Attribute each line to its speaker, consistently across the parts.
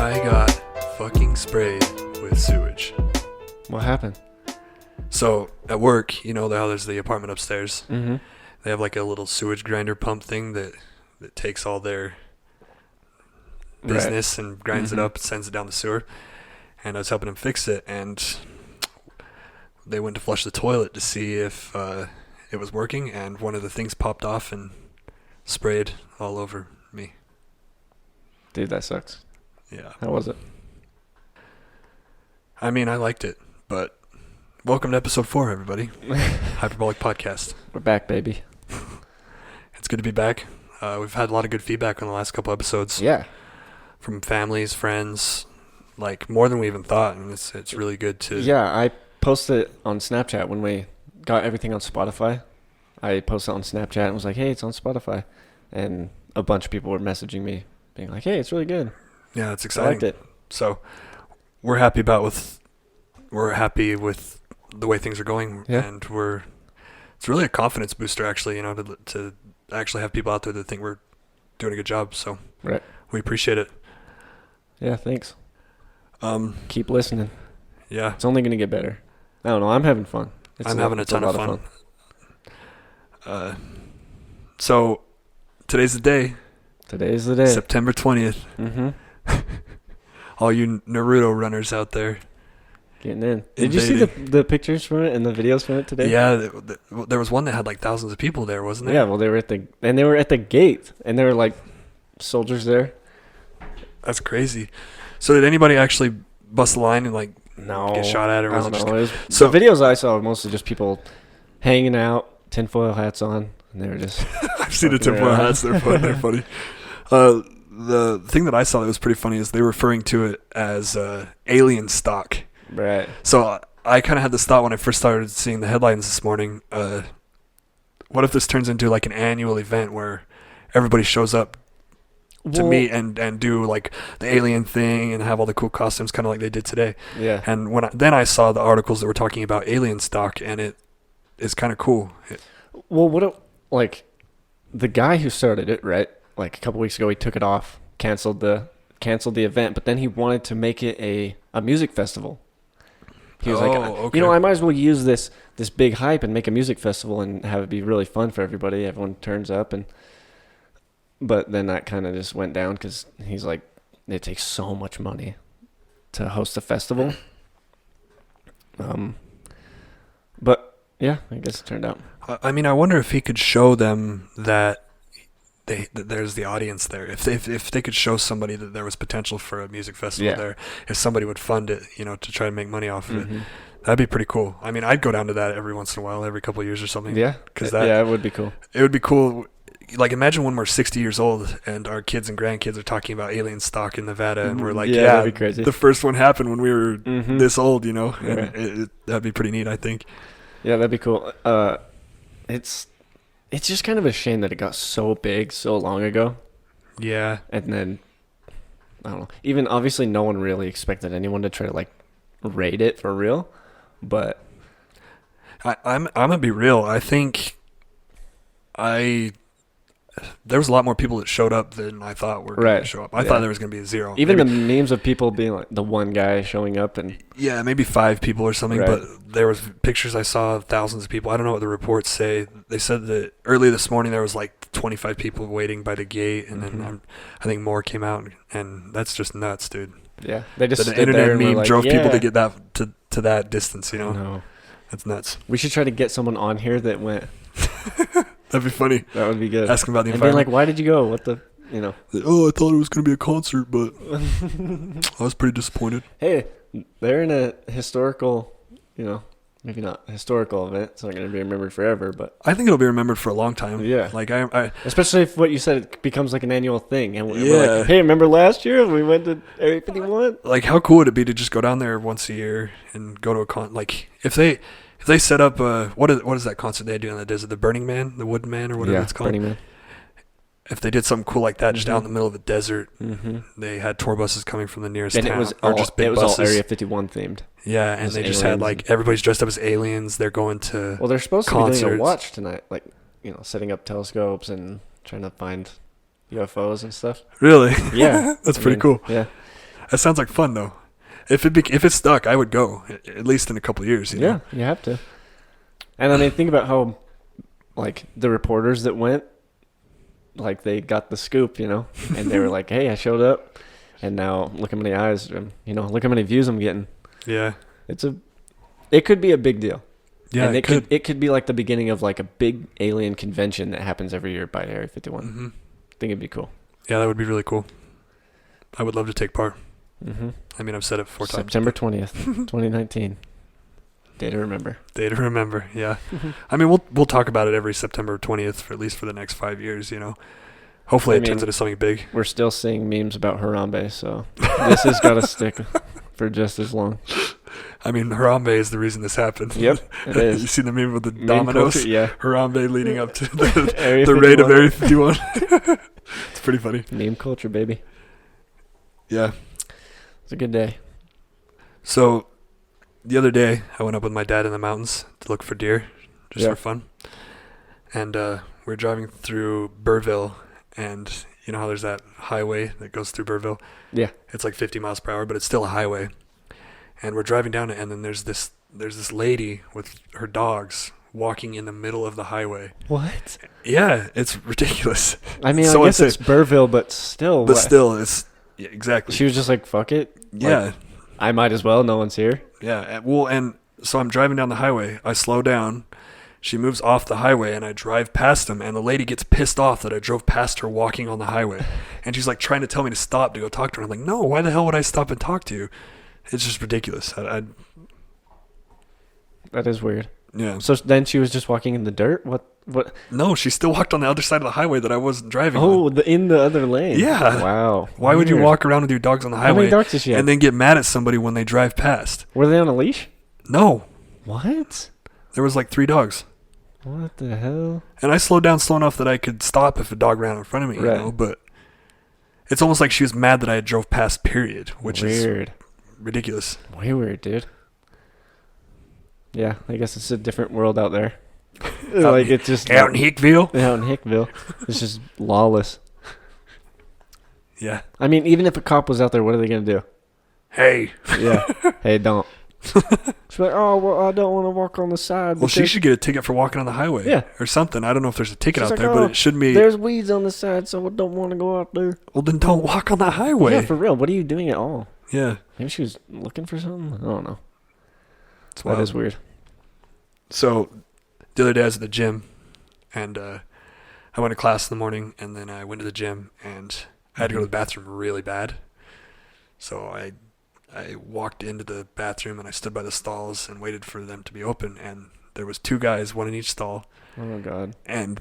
Speaker 1: I got fucking sprayed with sewage.
Speaker 2: What happened?
Speaker 1: So at work, you know how there's the apartment upstairs.
Speaker 2: Mm-hmm.
Speaker 1: They have like a little sewage grinder pump thing that takes all their business and grinds it up and sends it down the sewer. And I was helping them fix it, and they went to flush the toilet to see if it was working, and one of the things popped off and sprayed all over me.
Speaker 2: Dude, that sucks.
Speaker 1: Yeah.
Speaker 2: How was it?
Speaker 1: I mean, I liked it, but welcome to episode 4, everybody. Hyperbolic podcast.
Speaker 2: We're back, baby.
Speaker 1: It's good to be back. We've had a lot of good feedback on the last couple episodes.
Speaker 2: Yeah.
Speaker 1: From families, friends, like more than we even thought, and it's really good to...
Speaker 2: Yeah, I posted it on Snapchat when we got everything on Spotify. I posted it on Snapchat and was like, hey, it's on Spotify. And a bunch of people were messaging me, being like, hey, it's really good.
Speaker 1: Yeah, it's exciting.
Speaker 2: I liked it.
Speaker 1: So we're happy with the way things are going, and it's really a confidence booster, actually, you know, to actually have people out there that think we're doing a good job. So we appreciate it.
Speaker 2: Yeah, thanks. Keep listening.
Speaker 1: Yeah,
Speaker 2: it's only gonna get better. I don't know. I'm having fun.
Speaker 1: I'm having a ton of fun. So today's the day.
Speaker 2: Today's the day.
Speaker 1: September 20th.
Speaker 2: Mm-hmm.
Speaker 1: All you Naruto runners out there.
Speaker 2: Getting in. Did you see the pictures from it and the videos from it today?
Speaker 1: Yeah, there was one that had like thousands of people there, wasn't there?
Speaker 2: Yeah, well, they were at the gate, and there were like soldiers there.
Speaker 1: That's crazy. So did anybody actually bust the line and like get shot at, or was it just...
Speaker 2: So the videos I saw were mostly just people hanging out, tinfoil hats on, and they were just...
Speaker 1: I've seen the tinfoil hats. They're funny. The thing that I saw that was pretty funny is they were referring to it as alien stock.
Speaker 2: Right.
Speaker 1: So I kind of had this thought when I first started seeing the headlines this morning. What if this turns into like an annual event where everybody shows up to meet and do like the alien thing and have all the cool costumes, kind of like they did today?
Speaker 2: Yeah.
Speaker 1: And then I saw the articles that were talking about alien stock, and it is kind of cool.
Speaker 2: The guy who started it, right? Like a couple weeks ago, he took it off, canceled the event, but then he wanted to make it a music festival. He was
Speaker 1: okay.
Speaker 2: I might as well use this big hype and make a music festival and have it be really fun for everybody. Everyone turns up, but then that kind of just went down because he's like, it takes so much money to host a festival. But yeah, I guess it turned out.
Speaker 1: I mean, I wonder if he could show them that there's the audience there. If they could show somebody that there was potential for a music festival there, if somebody would fund it, you know, to try to make money off of it, that'd be pretty cool. I mean, I'd go down to that every once in a while, every couple of years or something.
Speaker 2: Yeah, it would be cool.
Speaker 1: It would be cool. Like, imagine when we're 60 years old and our kids and grandkids are talking about alien stock in Nevada, and we're like,
Speaker 2: that'd be crazy.
Speaker 1: The first one happened when we were this old, you know. And that'd be pretty neat, I think. Yeah,
Speaker 2: that'd be cool. It's just kind of a shame that it got so big so long ago.
Speaker 1: Yeah.
Speaker 2: And then, I don't know. Even, obviously, no one really expected anyone to try to, like, raid it for real. But
Speaker 1: I'm going to be real. I think there was a lot more people that showed up than I thought were going to show up. I thought there was going to be a zero.
Speaker 2: Even the memes of people being like the one guy showing up and...
Speaker 1: Yeah, maybe 5 people or something, but there was pictures I saw of thousands of people. I don't know what the reports say. They said that early this morning there was like 25 people waiting by the gate, and then I think more came out, and that's just nuts, dude.
Speaker 2: Yeah, they just
Speaker 1: the internet meme drove people to get that to that distance, you know?
Speaker 2: No.
Speaker 1: That's nuts.
Speaker 2: We should try to get someone on here that went...
Speaker 1: That'd be funny.
Speaker 2: That would be good.
Speaker 1: Ask him about the
Speaker 2: and
Speaker 1: environment.
Speaker 2: And be like, why did you go? What the, you know?
Speaker 1: Oh, I thought it was going to be a concert, but I was pretty disappointed.
Speaker 2: Hey, they're in a historical, you know, maybe not a historical event. It's not going to be remembered forever, but...
Speaker 1: I think it'll be remembered for a long time.
Speaker 2: Yeah.
Speaker 1: Like, I
Speaker 2: especially if what you said it becomes like an annual thing. And we're like, hey, remember last year we went to Area 51?
Speaker 1: Like, how cool would it be to just go down there once a year and go to a like, if they set up what is that concert they do in the desert? The Burning Man, the Wood Man, or whatever it's called.
Speaker 2: Burning Man.
Speaker 1: If they did something cool like that, just out in the middle of the desert, they had tour buses coming from the nearest town, just big buses.
Speaker 2: All Area 51 themed.
Speaker 1: Yeah, and they just had like everybody's dressed up as aliens. They're going to
Speaker 2: they're supposed to be doing a watch tonight, like, you know, setting up telescopes and trying to find UFOs and stuff.
Speaker 1: Really?
Speaker 2: Yeah,
Speaker 1: that's pretty cool.
Speaker 2: Yeah.
Speaker 1: That sounds like fun though. If it's stuck, I would go at least in a couple of years. You know?
Speaker 2: You have to. And I mean, think about how, like, the reporters that went, like, they got the scoop, you know, and they were like, "Hey, I showed up, and now look how many eyes, you know, look how many views I'm getting."
Speaker 1: Yeah,
Speaker 2: it could be a big deal.
Speaker 1: Yeah,
Speaker 2: and it could be like the beginning of like a big alien convention that happens every year by Area 51.
Speaker 1: Mm-hmm.
Speaker 2: I think it'd be cool.
Speaker 1: Yeah, that would be really cool. I would love to take part.
Speaker 2: Mm-hmm.
Speaker 1: I mean, I've said it 4 times.
Speaker 2: September 20th, 2019. Day to remember.
Speaker 1: Day to remember. Yeah. I mean, we'll talk about it every September 20th for at least for the next 5 years. You know. Hopefully, it turns into something big.
Speaker 2: We're still seeing memes about Harambe, so this has got to stick for just as long.
Speaker 1: I mean, Harambe is the reason this happened.
Speaker 2: Yep, it is.
Speaker 1: You seen the meme with the dominoes?
Speaker 2: Culture, yeah.
Speaker 1: Harambe leading up to the raid of Area 51. It's pretty funny.
Speaker 2: Meme culture, baby.
Speaker 1: Yeah.
Speaker 2: It's a good day.
Speaker 1: So, the other day, I went up with my dad in the mountains to look for deer, just for fun. And we were driving through Burrville, and you know how there's that highway that goes through Burrville?
Speaker 2: Yeah.
Speaker 1: It's like 50 miles per hour, but it's still a highway. And we're driving down it, and then there's this lady with her dogs walking in the middle of the highway.
Speaker 2: What?
Speaker 1: Yeah, it's ridiculous.
Speaker 2: I mean, I guess it's Burrville, but still.
Speaker 1: But still, it's... Yeah, exactly.
Speaker 2: She was just like, fuck it.
Speaker 1: Yeah.
Speaker 2: Like, I might as well. No one's here.
Speaker 1: Yeah. Well, and so I'm driving down the highway. I slow down. She moves off the highway, and I drive past him, and the lady gets pissed off that I drove past her walking on the highway. And she's like trying to tell me to stop to go talk to her. I'm like, no, why the hell would I stop and talk to you? It's just ridiculous.
Speaker 2: That is weird.
Speaker 1: Yeah.
Speaker 2: So then she was just walking in the dirt? What?
Speaker 1: No, she still walked on the other side of the highway that I wasn't driving on.
Speaker 2: In the other lane.
Speaker 1: Yeah.
Speaker 2: Wow.
Speaker 1: Why would you walk around with your dogs on the highway?
Speaker 2: How many dogs does she have?
Speaker 1: And then get mad at somebody when they drive past?
Speaker 2: Were they on a leash?
Speaker 1: No.
Speaker 2: What?
Speaker 1: There was like 3 dogs.
Speaker 2: What the hell?
Speaker 1: And I slowed down slow enough that I could stop if a dog ran in front of me, you know, but it's almost like she was mad that I had drove past, period, which is ridiculous.
Speaker 2: Way weird, dude. Yeah, I guess it's a different world out there. Like, it's just...
Speaker 1: Out in Hickville?
Speaker 2: Out in Hickville. It's just lawless.
Speaker 1: Yeah.
Speaker 2: I mean, even if a cop was out there, what are they going to do?
Speaker 1: Hey.
Speaker 2: Yeah. Hey, don't. She's like, oh, well, I don't want to walk on the side.
Speaker 1: Well, she should get a ticket for walking on the highway.
Speaker 2: Yeah.
Speaker 1: Or something. I don't know if there's a ticket out
Speaker 2: like,
Speaker 1: there, but it shouldn't be...
Speaker 2: There's weeds on the side, so I don't want to go out there.
Speaker 1: Well, then don't walk on the highway.
Speaker 2: Yeah, for real. What are you doing at all?
Speaker 1: Yeah.
Speaker 2: Maybe she was looking for something? I don't know.
Speaker 1: That
Speaker 2: is weird.
Speaker 1: So, the other day I was at the gym, and I went to class in the morning, and then I went to the gym, and I had to go to the bathroom really bad. So I walked into the bathroom, and I stood by the stalls and waited for them to be open, and there was 2 guys, one in each stall.
Speaker 2: Oh, my God.
Speaker 1: And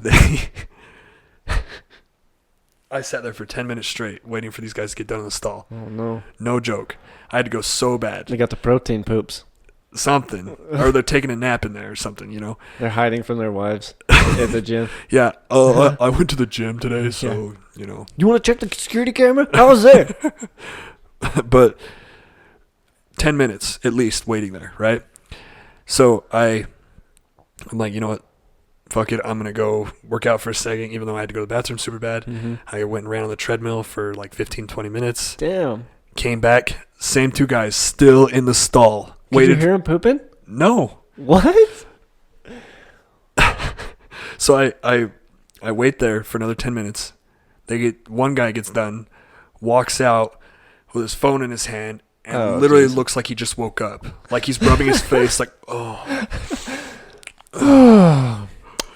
Speaker 1: I sat there for 10 minutes straight waiting for these guys to get done in the stall.
Speaker 2: Oh, no.
Speaker 1: No joke. I had to go so bad.
Speaker 2: They got the protein poops.
Speaker 1: Something. Or they're taking a nap in there or something, you know.
Speaker 2: They're hiding from their wives at the gym.
Speaker 1: Yeah. Oh, I went to the gym today, so, you know.
Speaker 2: You want to check the security camera? How was there?
Speaker 1: But 10 minutes at least waiting there, right? So I'm like, you know what? Fuck it. I'm going to go work out for a second, even though I had to go to the bathroom super bad. Mm-hmm. I went and ran on the treadmill for like 15, 20 minutes.
Speaker 2: Damn.
Speaker 1: Came back. Same 2 guys still in the stall.
Speaker 2: Did you hear him pooping?
Speaker 1: No.
Speaker 2: What?
Speaker 1: So I wait there for another 10 minutes. One guy gets done, walks out with his phone in his hand, and literally looks like he just woke up. Like he's rubbing his face like,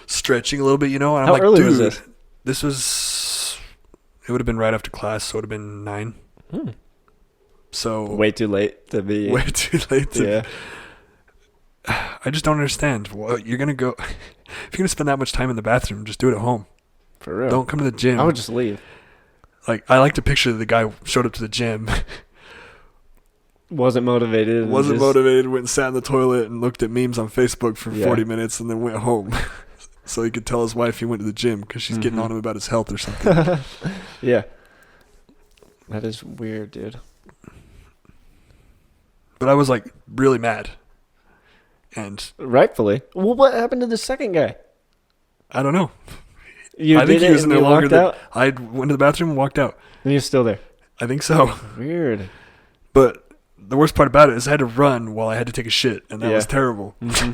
Speaker 1: stretching a little bit, you know? And I'm
Speaker 2: How
Speaker 1: like,
Speaker 2: early
Speaker 1: dude,
Speaker 2: was
Speaker 1: this? It would have been right after class, so it would have been 9. So
Speaker 2: way too late to be.
Speaker 1: Way too late to.
Speaker 2: Yeah.
Speaker 1: I just don't understand. Well, you're gonna go. If you're gonna spend that much time in the bathroom, just do it at home.
Speaker 2: For real.
Speaker 1: Don't come to the gym.
Speaker 2: I would just leave.
Speaker 1: Like, I like to picture the guy showed up to the gym.
Speaker 2: Wasn't motivated.
Speaker 1: Went and sat in the toilet and looked at memes on Facebook for 40 minutes and then went home. So he could tell his wife he went to the gym because she's getting on him about his health or something.
Speaker 2: Yeah. That is weird, dude.
Speaker 1: But I was like really mad. And
Speaker 2: rightfully. Well, what happened to the second guy?
Speaker 1: I don't know.
Speaker 2: I think he was in there longer than...
Speaker 1: I went to the bathroom and walked out.
Speaker 2: And he was still there?
Speaker 1: I think so.
Speaker 2: Weird.
Speaker 1: But the worst part about it is I had to run while I had to take a shit, and that was terrible.
Speaker 2: Mm-hmm.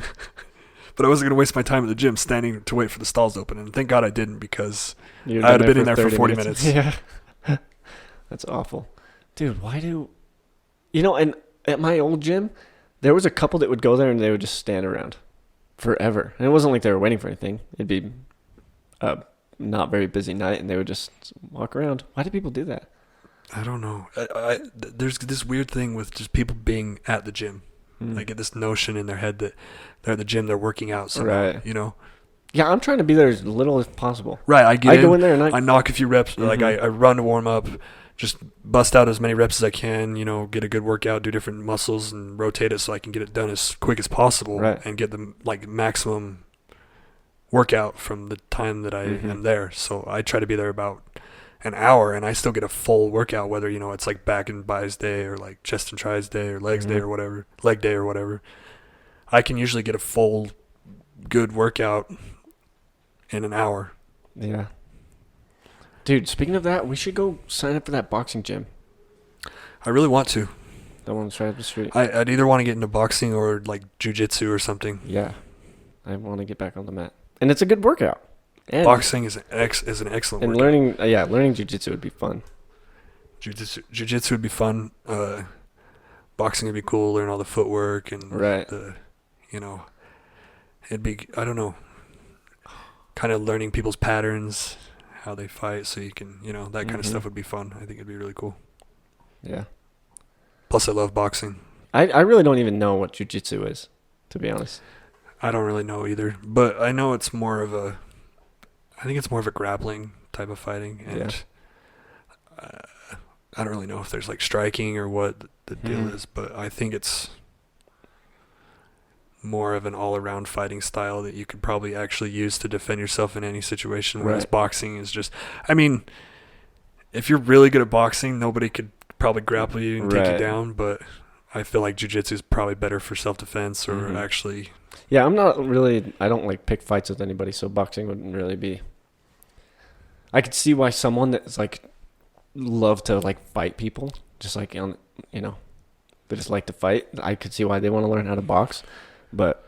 Speaker 1: But I wasn't going to waste my time at the gym standing to wait for the stalls to open. And thank God I didn't, because
Speaker 2: You'd
Speaker 1: I would have been in there for 40 minutes.
Speaker 2: Yeah. That's awful. Dude, why do... and at my old gym, there was a couple that would go there and they would just stand around forever. And it wasn't like they were waiting for anything. It'd be a not very busy night and they would just walk around. Why do people do that?
Speaker 1: I don't know. There's this weird thing with just people being at the gym. They get this notion in their head that they're at the gym, they're working out somehow,
Speaker 2: Right.
Speaker 1: Yeah,
Speaker 2: I'm trying to be there as little as possible.
Speaker 1: Right, I
Speaker 2: go in there and
Speaker 1: I knock a few reps, like I run to warm up, just bust out as many reps as I can, get a good workout, do different muscles and rotate it so I can get it done as quick as possible and get the maximum workout from the time that I am there. So I try to be there about an hour and I still get a full workout, whether, it's like back and bis day or like chest and tris day or legs day or whatever, leg day or whatever. I can usually get a full good workout in an hour.
Speaker 2: Yeah. Dude, speaking of that, we should go sign up for that boxing gym.
Speaker 1: I really want to.
Speaker 2: That one's right up the street.
Speaker 1: I'd either want to get into boxing or like jiu-jitsu or something.
Speaker 2: Yeah. I want to get back on the mat. And it's a good workout. And
Speaker 1: boxing is an excellent
Speaker 2: and
Speaker 1: workout.
Speaker 2: learning jiu-jitsu would be fun.
Speaker 1: Jiu-jitsu would be fun. Boxing would be cool. Learn all the footwork and it'd be, I don't know, kind of learning people's patterns, how they fight, so you can, that kind of stuff would be fun. I think it'd be really cool.
Speaker 2: Yeah.
Speaker 1: Plus, I love boxing.
Speaker 2: I really don't even know what jiu-jitsu is, to be honest.
Speaker 1: I don't really know either, but I know it's more of a grappling type of fighting, and I don't really know if there's like striking or what the deal is, but I think it's more of an all-around fighting style that you could probably actually use to defend yourself in any situation, whereas boxing is just, if you're really good at boxing, nobody could probably grapple you and take you down, but I feel like jiu-jitsu is probably better for self-defense or actually...
Speaker 2: Yeah, I don't like pick fights with anybody, so boxing wouldn't really be... I could see why someone that's like love to like fight people, just like, they just like to fight. I could see why they want to learn how to box, but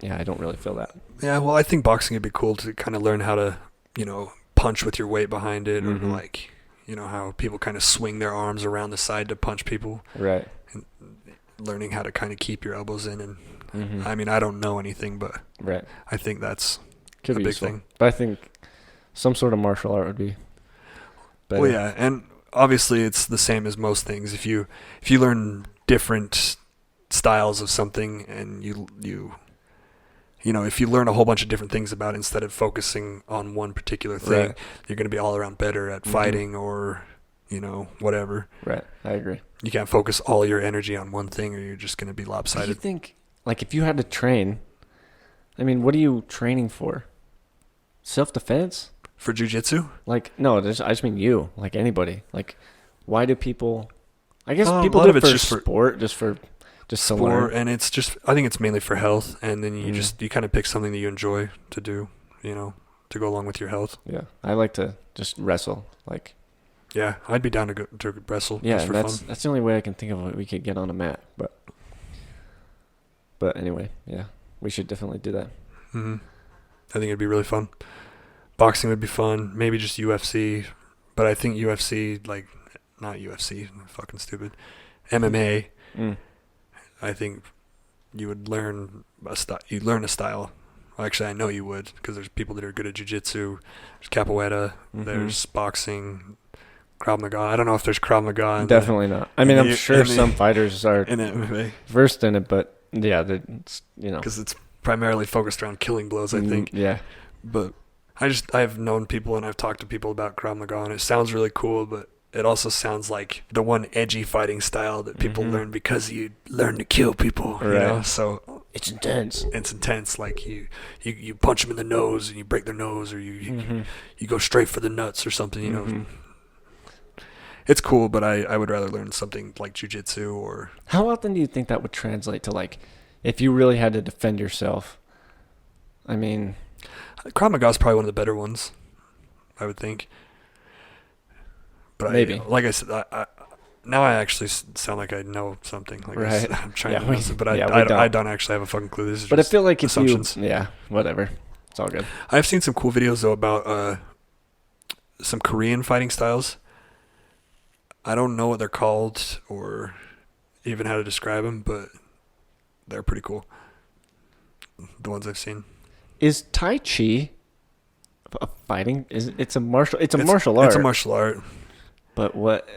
Speaker 2: yeah, I don't really feel that.
Speaker 1: Yeah, well, I think boxing would be cool to kind of learn how to, punch with your weight behind it, or like, how people kind of swing their arms around the side to punch people.
Speaker 2: Right.
Speaker 1: And learning how to kind of keep your elbows in. And I don't know anything, but I think that's a big thing.
Speaker 2: But I think some sort of martial art would be better.
Speaker 1: Well, yeah, and obviously it's the same as most things. If you learn different styles of something, and if you learn a whole bunch of different things about it instead of focusing on one particular thing, you're going to be all around better at fighting or, whatever.
Speaker 2: Right, I agree.
Speaker 1: You can't focus all your energy on one thing, or you're just going to be lopsided.
Speaker 2: Do you think, like, if you had to train, what are you training for? Self-defense?
Speaker 1: For jiu-jitsu?
Speaker 2: Like, no, I just mean you, like anybody. Like, why do people... I guess people
Speaker 1: do
Speaker 2: do
Speaker 1: it
Speaker 2: for
Speaker 1: just
Speaker 2: sport, just to learn.
Speaker 1: And it's just, I think it's mainly for health, and then you you kind of pick something that you enjoy to do, to go along with your health.
Speaker 2: Yeah, I like to just wrestle, like...
Speaker 1: Yeah, I'd be down to wrestle.
Speaker 2: Yeah,
Speaker 1: just for fun.
Speaker 2: That's the only way I can think of what we could get on a mat, but anyway, yeah, we should definitely do that.
Speaker 1: Mm-hmm. I think it'd be really fun. Boxing would be fun. Maybe just UFC, but I think UFC, like, not UFC, fucking stupid. MMA. I think you would learn a style. You'd learn a style. Well, actually, I know you would, because there's people that are good at jiu-jitsu. There's capoeira. There's boxing. Krav Maga. I don't know if there's Krav Maga.
Speaker 2: Definitely not. I'm sure some fighters are
Speaker 1: in MMA
Speaker 2: versed in it, but yeah,
Speaker 1: because it's primarily focused around killing blows, I think.
Speaker 2: Yeah.
Speaker 1: But I've known people and I've talked to people about Krav Maga, and it sounds really cool, but it also sounds like the one edgy fighting style that people learn because you learn to kill people, So
Speaker 2: it's intense.
Speaker 1: It's intense. Like you punch them in the nose and you break their nose, or you go straight for the nuts or something, It's cool, but I would rather learn something like jiu-jitsu or...
Speaker 2: How often do you think that would translate to, like, if you really had to defend yourself?
Speaker 1: Krav Maga is probably one of the better ones, I would think. But
Speaker 2: maybe.
Speaker 1: Like I said, Now I actually sound like I know something. Like
Speaker 2: Right.
Speaker 1: I'm trying
Speaker 2: Yeah,
Speaker 1: to know something, but
Speaker 2: we
Speaker 1: I don't actually have a fucking clue. This is
Speaker 2: But I
Speaker 1: just
Speaker 2: feel like if
Speaker 1: assumptions.
Speaker 2: whatever. It's all good.
Speaker 1: I've seen some cool videos though about some Korean fighting styles. I don't know what they're called or even how to describe them, but they're pretty cool. The ones I've seen.
Speaker 2: Is Tai Chi a fighting? It's a martial art.
Speaker 1: It's a martial art.
Speaker 2: But what?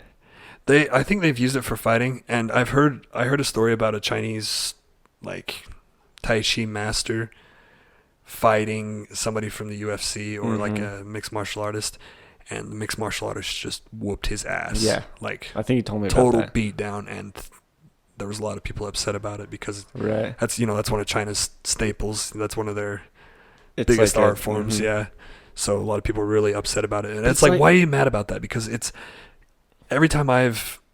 Speaker 1: I think they've used it for fighting, and I heard a story about a Chinese like Tai Chi master fighting somebody from the UFC or like a mixed martial artist, and the mixed martial artist just whooped his ass.
Speaker 2: Yeah,
Speaker 1: like
Speaker 2: I think he told me about
Speaker 1: total
Speaker 2: that.
Speaker 1: beat down, and there was a lot of people upset about it because
Speaker 2: Right.
Speaker 1: that's one of China's staples. That's one of their
Speaker 2: It's
Speaker 1: biggest
Speaker 2: like
Speaker 1: art forms. Yeah, so a lot of people were really upset about it, and it's like, why are you mad about that? Because it's every time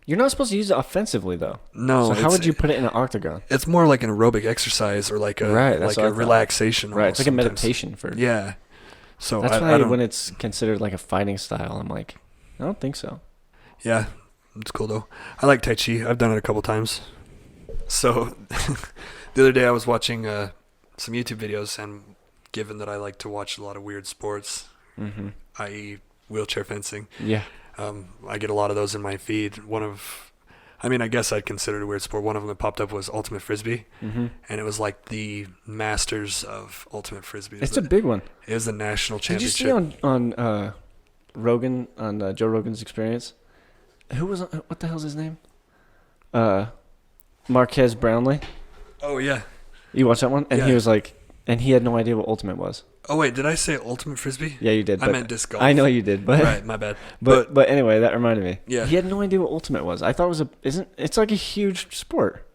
Speaker 2: You're not supposed to use it offensively, though.
Speaker 1: no.
Speaker 2: So how would you put it in an octagon?
Speaker 1: It's more like an aerobic exercise or like a relaxation.
Speaker 2: Right, it's like
Speaker 1: sometimes.
Speaker 2: a meditation for.
Speaker 1: Yeah. So
Speaker 2: that's
Speaker 1: I
Speaker 2: why
Speaker 1: don't,
Speaker 2: when it's considered like a fighting style, I'm like, I don't think so.
Speaker 1: Yeah, it's cool though. I like Tai Chi. I've done it a couple times. So the other day I was watching some YouTube videos, and given that I like to watch a lot of weird sports, i.e. wheelchair fencing.
Speaker 2: Yeah.
Speaker 1: I get a lot of those in my feed. I guess I'd consider it a weird sport. One of them that popped up was Ultimate Frisbee, and it was like the Masters of Ultimate Frisbee.
Speaker 2: It's a big one.
Speaker 1: It was the national championship.
Speaker 2: Did you see on Rogan, on Joe Rogan's Experience? Who was what the hell's his name? Marquez Brownlee.
Speaker 1: Oh yeah.
Speaker 2: You watched that one? And
Speaker 1: yeah.
Speaker 2: He was like, and he had no idea what Ultimate was.
Speaker 1: Oh wait, did I say Ultimate Frisbee?
Speaker 2: Yeah, you did.
Speaker 1: I meant disc golf.
Speaker 2: I know you did, but
Speaker 1: right, my bad.
Speaker 2: But anyway, that reminded me.
Speaker 1: Yeah,
Speaker 2: he had no idea what Ultimate was. I thought it was it's like a huge sport,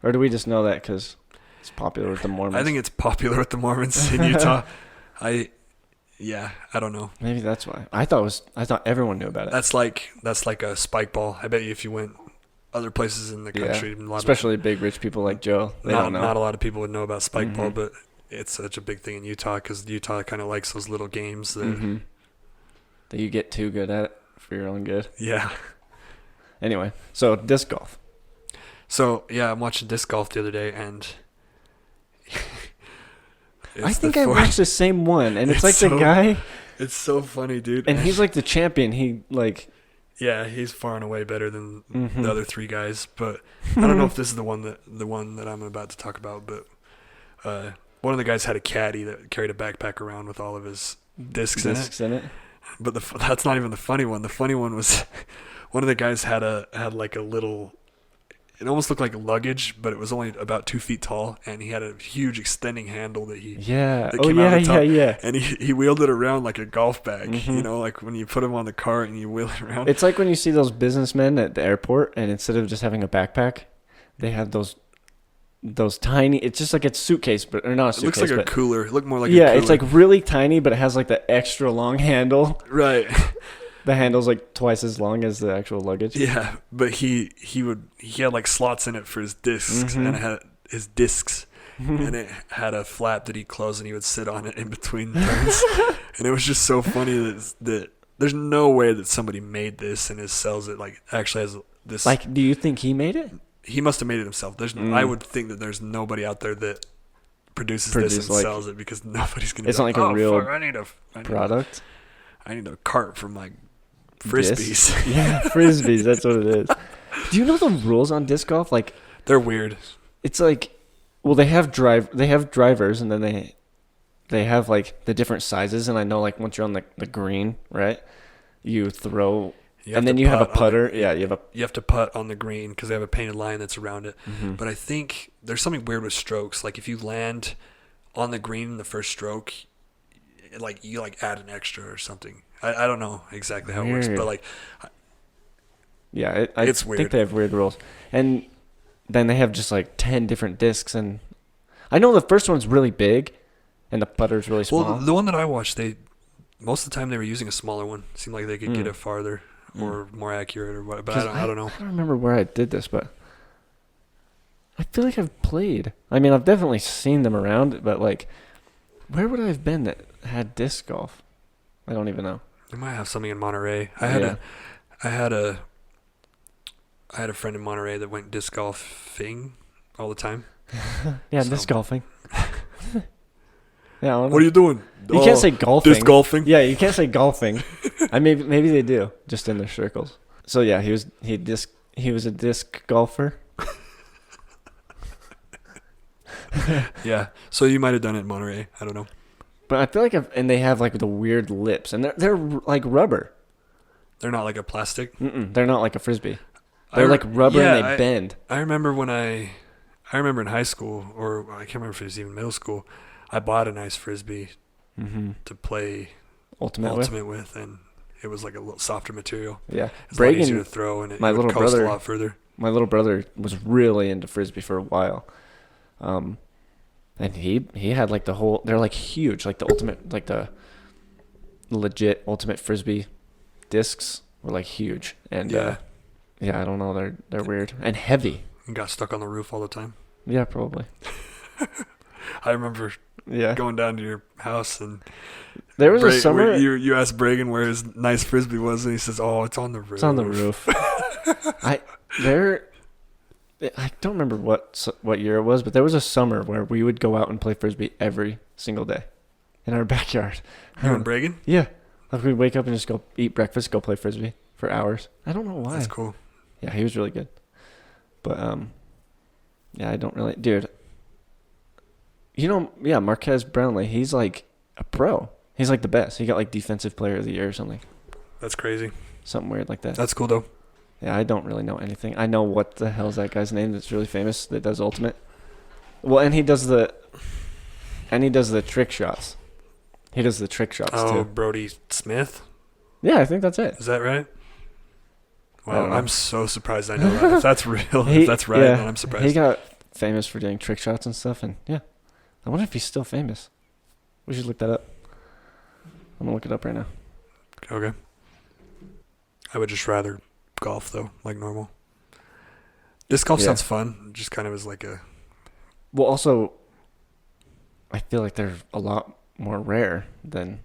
Speaker 2: or do we just know that because it's popular with the Mormons?
Speaker 1: I think it's popular with the Mormons in Utah. I don't know.
Speaker 2: Maybe that's why. I thought everyone knew about it.
Speaker 1: That's like a spike ball. I bet you if you went other places in the country,
Speaker 2: especially big rich people like Joe, they don't know.
Speaker 1: Not a lot of people would know about spike ball, but it's such a big thing in Utah because Utah kind of likes those little games that
Speaker 2: you get too good at for your own good.
Speaker 1: Yeah.
Speaker 2: Anyway, so disc golf.
Speaker 1: So yeah, I'm watching disc golf the other day, and
Speaker 2: I think I watched the same one, and it's like the guy.
Speaker 1: It's so funny, dude.
Speaker 2: And he's like the champion. He like.
Speaker 1: Yeah, he's far and away better than the other three guys. But I don't know if this is the one that I'm about to talk about. But one of the guys had a caddy that carried a backpack around with all of his discs in it. But that's not even the funny one. The funny one was one of the guys had like a little. It almost looked like luggage, but it was only about 2 feet tall, and he had a huge extending handle that he
Speaker 2: yeah
Speaker 1: and he wheeled it around like a golf bag, like when you put him on the cart and you wheel it around.
Speaker 2: It's like when you see those businessmen at the airport, and instead of just having a backpack, they have those tiny. It's just like a suitcase, but or not a suitcase.
Speaker 1: It looks like a cooler. It looked more like a cooler.
Speaker 2: It's like really tiny, but it has like the extra long handle.
Speaker 1: Right.
Speaker 2: The handle's like twice as long as the actual luggage.
Speaker 1: Yeah, but he had like slots in it for his discs, and it had his discs, and it had a flap that he'd close, and he would sit on it in between turns, and it was just so funny that there's no way that somebody made this and sells it like actually has this.
Speaker 2: Like, do you think he made it?
Speaker 1: He must have made it himself. I would think that there's nobody out there that produces this and sells it because nobody's gonna.
Speaker 2: It's not like a real
Speaker 1: I need
Speaker 2: product.
Speaker 1: I need a cart from like. Frisbees.
Speaker 2: Yeah, frisbees. That's what it is. Do you know the rules on disc golf? Like,
Speaker 1: they're weird.
Speaker 2: It's like, well, they have drivers, and then they have like the different sizes. And I know like once you're on the green, right, you throw, and then you have a putter. You have
Speaker 1: to putt on the green because they have a painted line that's around it. But I think there's something weird with strokes. Like if you land on the green in the first stroke, like you like add an extra or something. I don't know exactly how it works, but like,
Speaker 2: it's weird. I think they have weird rules, and then they have just like 10 different discs, and I know the first one's really big, and the putter's really small.
Speaker 1: Well, the one that I watched, most of the time they were using a smaller one. It seemed like they could get it farther or more accurate or whatever. But I don't know.
Speaker 2: I don't remember where I did this, but I feel like I've played. I mean, I've definitely seen them around, but like, where would I have been that had disc golf? I don't even know.
Speaker 1: They might have something in Monterey. I had a I had a friend in Monterey that went disc golfing all the time.
Speaker 2: Yeah, disc golfing. Yeah,
Speaker 1: what are you doing?
Speaker 2: You can't say golfing.
Speaker 1: Disc golfing.
Speaker 2: Yeah, you can't say golfing. Maybe they do, just in their circles. So yeah, he was a disc golfer.
Speaker 1: Yeah. So you might have done it in Monterey. I don't know.
Speaker 2: But I feel like, and they have like the weird lips, and they're like rubber.
Speaker 1: They're not like a plastic.
Speaker 2: They're not like a frisbee. They're like rubber and they bend.
Speaker 1: I remember I remember in high school, or I can't remember if it was even middle school, I bought a nice frisbee to play ultimate with, and it was like a little softer material.
Speaker 2: Yeah,
Speaker 1: it's a lot easier to throw, and it would coast a lot further.
Speaker 2: My little brother was really into frisbee for a while, and he had like the whole. They're like huge, like the ultimate, like the legit ultimate frisbee discs were like huge, and yeah, I don't know, they're weird and heavy.
Speaker 1: And got stuck on the roof all the time.
Speaker 2: Yeah, probably.
Speaker 1: I remember going down to your house, and
Speaker 2: there was a summer
Speaker 1: you asked Bragan where his nice frisbee was, and he says, "Oh, it's on the roof."
Speaker 2: It's on the roof. I don't remember what year it was, but there was a summer where we would go out and play frisbee every single day in our backyard.
Speaker 1: You and Bragan?
Speaker 2: Yeah, like we'd wake up and just go eat breakfast, go play frisbee for hours. I don't know why.
Speaker 1: That's cool.
Speaker 2: Yeah, he was really good. But yeah, I don't really, dude. Marquez Brownlee, he's like a pro. He's like the best. He got like defensive player of the year or something.
Speaker 1: That's crazy.
Speaker 2: Something weird like that.
Speaker 1: That's cool though.
Speaker 2: Yeah, I don't really know anything. I know what the hell is that guy's name that's really famous that does ultimate. Well, and he does the trick shots. He does the trick shots too.
Speaker 1: Oh, Brody Smith?
Speaker 2: Yeah, I think that's it.
Speaker 1: Is that right? Wow, I'm so surprised I know that. If that's real, if that's right, then I'm surprised.
Speaker 2: He got famous for doing trick shots and stuff, and yeah. I wonder if he's still famous. We should look that up. I'm going to look it up right now.
Speaker 1: Okay. I would just rather golf, though, like normal. Disc golf sounds fun. It just kind of is like a...
Speaker 2: Well, also, I feel like they're a lot more rare than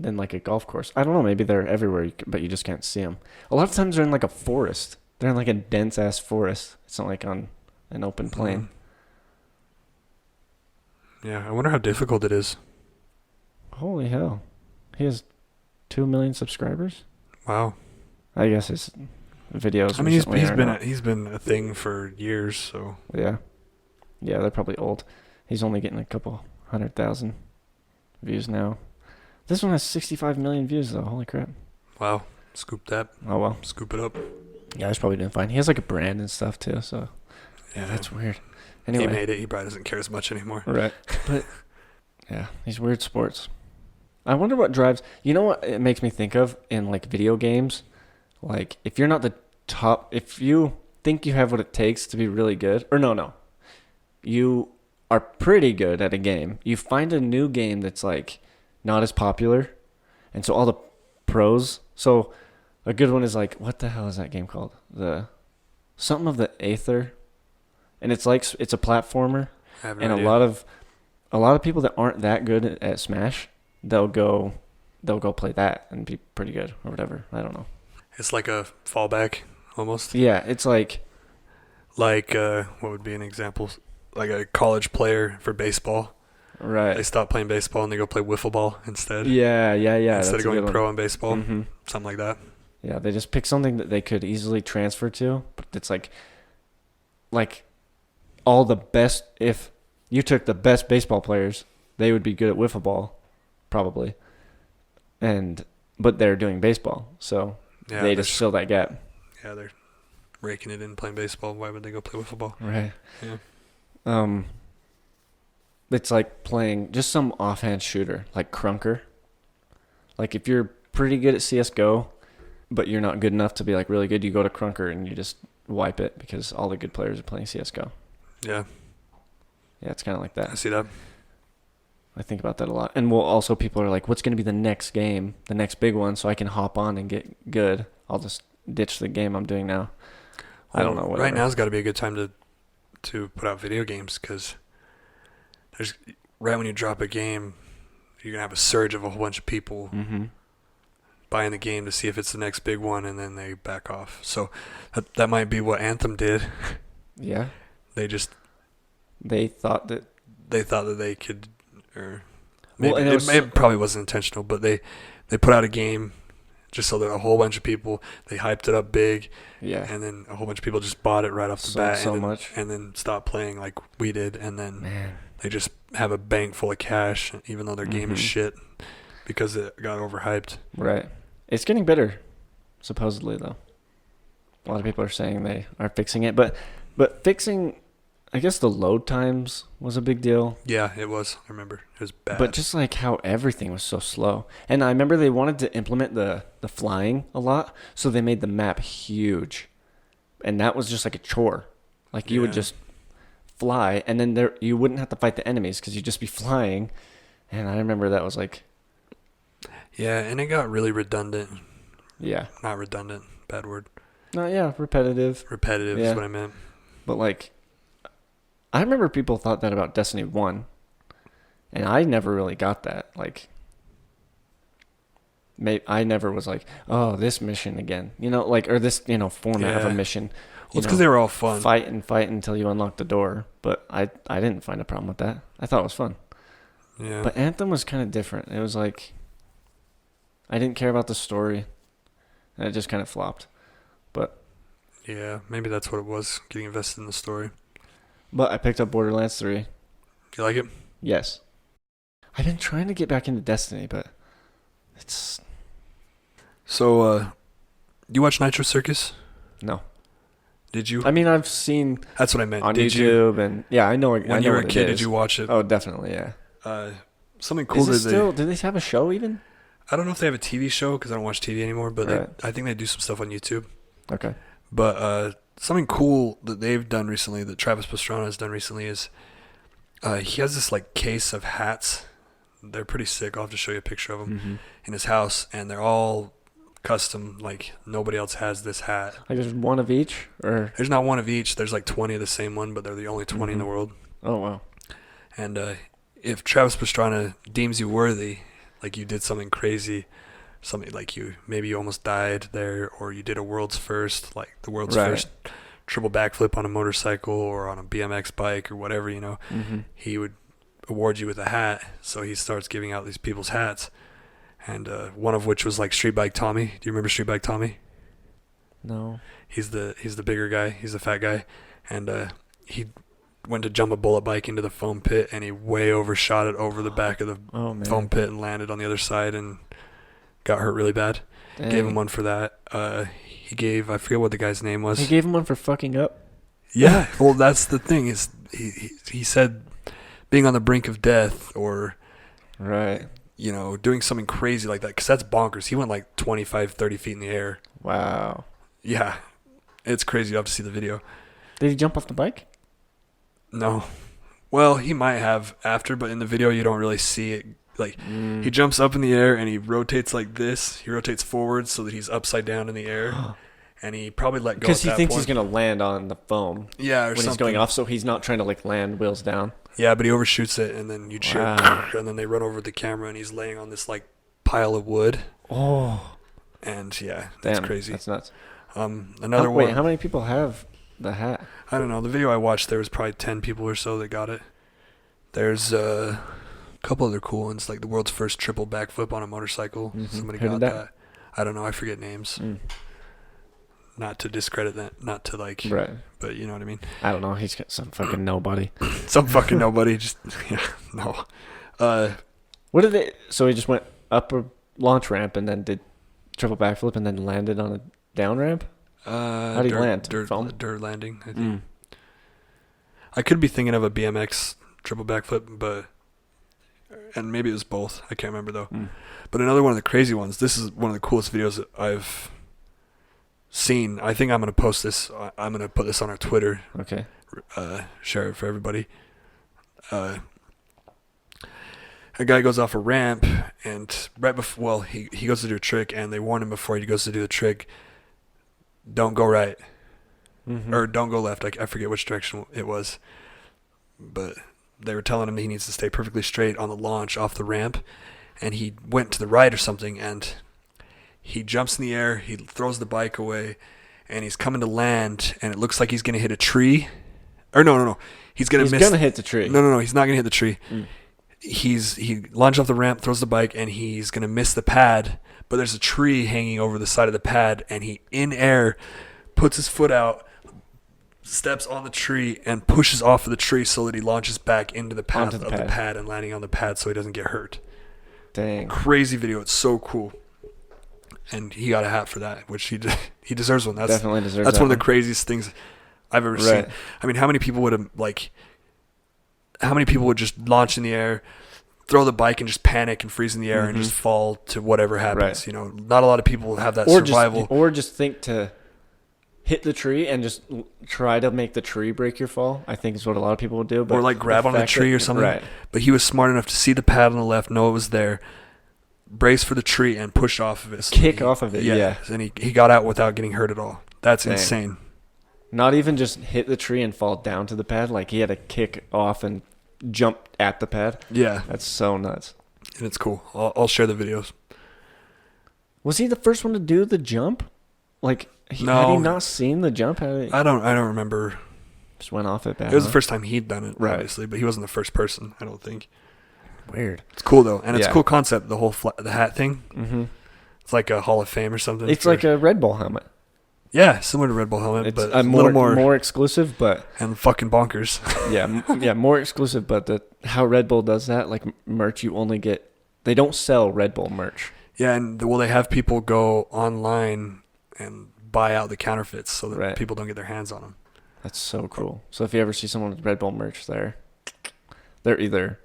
Speaker 2: like a golf course. I don't know. Maybe they're everywhere, but you just can't see them. A lot of times they're in like a forest. They're in like a dense-ass forest. It's not like on an open plain.
Speaker 1: Mm. Yeah, I wonder how difficult it is.
Speaker 2: Holy hell. He has 2 million subscribers?
Speaker 1: Wow.
Speaker 2: I guess his videos.
Speaker 1: I mean, he's been a thing for years, so.
Speaker 2: Yeah. Yeah, they're probably old. He's only getting a couple 100,000 views now. This one has 65 million views, though. Holy crap.
Speaker 1: Wow. Scoop that.
Speaker 2: Oh, well.
Speaker 1: Scoop it up.
Speaker 2: Yeah, he's probably doing fine. He has like a brand and stuff, too, so. Yeah, that's weird. Anyway.
Speaker 1: He made it. He probably doesn't care as much anymore.
Speaker 2: Right. But, yeah, these weird sports. I wonder what drives... You know what it makes me think of in, like, video games? Like, if you're not the top... If you think you have what it takes to be really good... Or no. You are pretty good at a game. You find a new game that's, like, not as popular. And so all the pros... So, a good one is, like... What the hell is that game called? Something of the Aether... And it's like it's a platformer, and a lot of people that aren't that good at Smash, they'll go play that and be pretty good or whatever. I don't know.
Speaker 1: It's like a fallback almost.
Speaker 2: Yeah, it's like
Speaker 1: what would be an example? Like a college player for baseball.
Speaker 2: Right.
Speaker 1: They stop playing baseball and they go play wiffle ball instead.
Speaker 2: Yeah.
Speaker 1: Instead of going pro in baseball, something like that.
Speaker 2: Yeah, they just pick something that they could easily transfer to, but it's like all the best. If you took the best baseball players, they would be good at wiffle ball, probably. But they're doing baseball, so they just fill that gap.
Speaker 1: Yeah, they're raking it in playing baseball. Why would they go play wiffle ball?
Speaker 2: Right.
Speaker 1: Yeah.
Speaker 2: It's like playing just some offhand shooter, like Crunker. Like if you're pretty good at CS:GO, but you're not good enough to be like really good, you go to Crunker and you just wipe it because all the good players are playing CS:GO.
Speaker 1: Yeah.
Speaker 2: Yeah, it's kind of like that.
Speaker 1: I see that.
Speaker 2: I think about that a lot. And also people are like, what's going to be the next game, the next big one, so I can hop on and get good? I'll just ditch the game I'm doing now. I don't know. Whatever.
Speaker 1: Right now's got to be a good time to put out video games because right when you drop a game, you're going to have a surge of a whole bunch of people buying the game to see if it's the next big one, and then they back off. So that might be what Anthem did.
Speaker 2: Yeah.
Speaker 1: They thought that they could, or maybe it probably wasn't intentional, but they put out a game just so that a whole bunch of people, they hyped it up big, and then a whole bunch of people just bought it right off the bat, and then stopped playing like we did, and then they just have a bank full of cash, even though their game is shit because it got overhyped.
Speaker 2: Right. It's getting better, supposedly, though. A lot of people are saying they are fixing it, but fixing, I guess the load times was a big deal.
Speaker 1: Yeah, it was. I remember. It was bad.
Speaker 2: But just like how everything was so slow. And I remember they wanted to implement the flying a lot, so they made the map huge. And that was just like a chore. Like you would just fly, and then you wouldn't have to fight the enemies because you'd just be flying. And I remember that was like...
Speaker 1: Yeah, and it got really redundant.
Speaker 2: Yeah.
Speaker 1: Not redundant. Bad word.
Speaker 2: No, yeah, repetitive.
Speaker 1: Repetitive is what I meant.
Speaker 2: But like... I remember people thought that about Destiny 1, and I never really got that. Like, I never was like, oh, this mission again, or this, format of a mission.
Speaker 1: Well, it's because they were all fun.
Speaker 2: Fight until you unlock the door, but I didn't find a problem with that. I thought it was fun.
Speaker 1: Yeah.
Speaker 2: But Anthem was kind of different. It was like, I didn't care about the story, and it just kind of flopped. But
Speaker 1: yeah, maybe that's what it was, getting invested in the story.
Speaker 2: But I picked up Borderlands 3.
Speaker 1: Do you like it?
Speaker 2: Yes. I've been trying to get back into Destiny, but it's...
Speaker 1: So, you watch Nitro Circus?
Speaker 2: No.
Speaker 1: Did you?
Speaker 2: I mean, I've seen...
Speaker 1: That's what I meant.
Speaker 2: On YouTube, and... Yeah, I know
Speaker 1: when you were a kid, did you watch it?
Speaker 2: Oh, definitely, yeah.
Speaker 1: Something cool
Speaker 2: that do they have a show even?
Speaker 1: I don't know if they have a TV show, because I don't watch TV anymore, but I think they do some stuff on YouTube.
Speaker 2: Okay.
Speaker 1: But, something cool that they've done recently, that Travis Pastrana has done recently, is he has this like case of hats. They're pretty sick. I'll have to show you a picture of them in his house, and they're all custom. Like nobody else has this hat.
Speaker 2: Like there's one of each, or
Speaker 1: there's not one of each. There's like 20 of the same one, but they're the only 20 in the world.
Speaker 2: Oh wow!
Speaker 1: And if Travis Pastrana deems you worthy, like you did something crazy. Something like maybe you almost died there, or you did a world's first, like the world's first triple backflip on a motorcycle or on a BMX bike or whatever, he would award you with a hat. So he starts giving out these people's hats, and one of which was like Street Bike Tommy. Do you remember Street Bike Tommy?
Speaker 2: No.
Speaker 1: He's the bigger guy. He's the fat guy, and he went to jump a bullet bike into the foam pit, and he way overshot it over the back of the foam pit and landed on the other side and got hurt really bad. Dang. Gave him one for that. He gave, I forget what the guy's name was.
Speaker 2: He gave him one for fucking up?
Speaker 1: Yeah. Well, that's the thing, is he said being on the brink of death, or doing something crazy like that, because that's bonkers. He went like 25, 30 feet in the air.
Speaker 2: Wow.
Speaker 1: Yeah. It's crazy. You have to see the video.
Speaker 2: Did he jump off the bike?
Speaker 1: No. Well, he might have after, but in the video you don't really see it. Like, he jumps up in the air and he rotates like this. He rotates forward so that he's upside down in the air. And he probably let go
Speaker 2: because he thinks he's going to land on the foam.
Speaker 1: Yeah, or
Speaker 2: when
Speaker 1: something.
Speaker 2: He's going off, so he's not trying to like land wheels down.
Speaker 1: Yeah, but he overshoots it, and then you cheer. And then they run over the camera, and he's laying on this like pile of wood.
Speaker 2: Oh.
Speaker 1: And yeah, that's crazy.
Speaker 2: That's nuts.
Speaker 1: Another one.
Speaker 2: Wait, how many people have the hat?
Speaker 1: I don't know. The video I watched, there was probably 10 people or so that got it. There's a couple other cool ones, like the world's first triple backflip on a motorcycle. Somebody got that. I don't know. I forget names. Not to discredit that. Not to like.
Speaker 2: Right.
Speaker 1: But you know what I mean.
Speaker 2: I don't know. He's got some fucking nobody.
Speaker 1: Some fucking nobody. Just no.
Speaker 2: What did they? So he just went up a launch ramp and then did triple backflip and then landed on a down ramp. How did he land?
Speaker 1: Dirt landing. I think. I could be thinking of a BMX triple backflip, and maybe it was both. I can't remember though. But another one of the crazy ones. This is one of the coolest videos that I've seen. I think I'm gonna post this. I'm gonna put this on our Twitter.
Speaker 2: Okay.
Speaker 1: Share it for everybody. A guy goes off a ramp, and right before, he goes to do a trick, and they warn him before he goes to do the trick, don't go right, or don't go left. I forget which direction it was, but they were telling him that he needs to stay perfectly straight on the launch off the ramp, and he went to the right or something, and He jumps in the air. He throws the bike away, and he's coming to land, and it looks like he's going to hit a tree. Or no. He's going to miss.
Speaker 2: He's going to hit the tree.
Speaker 1: No. He's not going to hit the tree. He lunges off the ramp, throws the bike, and he's going to miss the pad. But there's a tree hanging over the side of the pad, and he, in air, puts his foot out, steps on the tree, and pushes off of the tree so that he launches back into the path of the pad and landing on the pad so he doesn't get hurt.
Speaker 2: Dang.
Speaker 1: Crazy video. It's so cool. And he got a hat for that, which he deserves one.
Speaker 2: Definitely deserves
Speaker 1: That's
Speaker 2: that
Speaker 1: one of the craziest things I've ever seen. I mean, how many people would just launch in the air, throw the bike and just panic and freeze in the air and just fall to whatever happens. You know, not a lot of people have that survival.
Speaker 2: Or just think to hit the tree and just try to make the tree break your fall, I think is what a lot of people would do. But
Speaker 1: or like grab on the tree or something. Right. But he was smart enough to see the pad on the left, know it was there, brace for the tree, and push off of it. So
Speaker 2: Kick off of it, yeah.
Speaker 1: And he got out without getting hurt at all. That's insane.
Speaker 2: Not even just hit the tree and fall down to the pad. Like, he had to kick off and jump at the pad. Yeah. That's so nuts.
Speaker 1: And it's cool. I'll share the videos.
Speaker 2: Was he the first one to do the jump? Like, had he not seen the jump?
Speaker 1: I don't remember.
Speaker 2: Just went off it bad.
Speaker 1: It was the first time he'd done it, obviously, but he wasn't the first person, I don't think.
Speaker 2: Weird.
Speaker 1: It's cool, though. And it's a cool concept, the whole the hat thing. Mm-hmm. It's like a Hall of Fame or something.
Speaker 2: It's like a Red Bull helmet.
Speaker 1: Yeah, similar to Red Bull helmet, but
Speaker 2: a little more exclusive, but
Speaker 1: and fucking bonkers.
Speaker 2: yeah, more exclusive. But how Red Bull does that, like merch, you only get. They don't sell Red Bull merch.
Speaker 1: Yeah, and they have people go online and buy out the counterfeits so that people don't get their hands on them.
Speaker 2: That's so cool. So if you ever see someone with Red Bull merch, they're either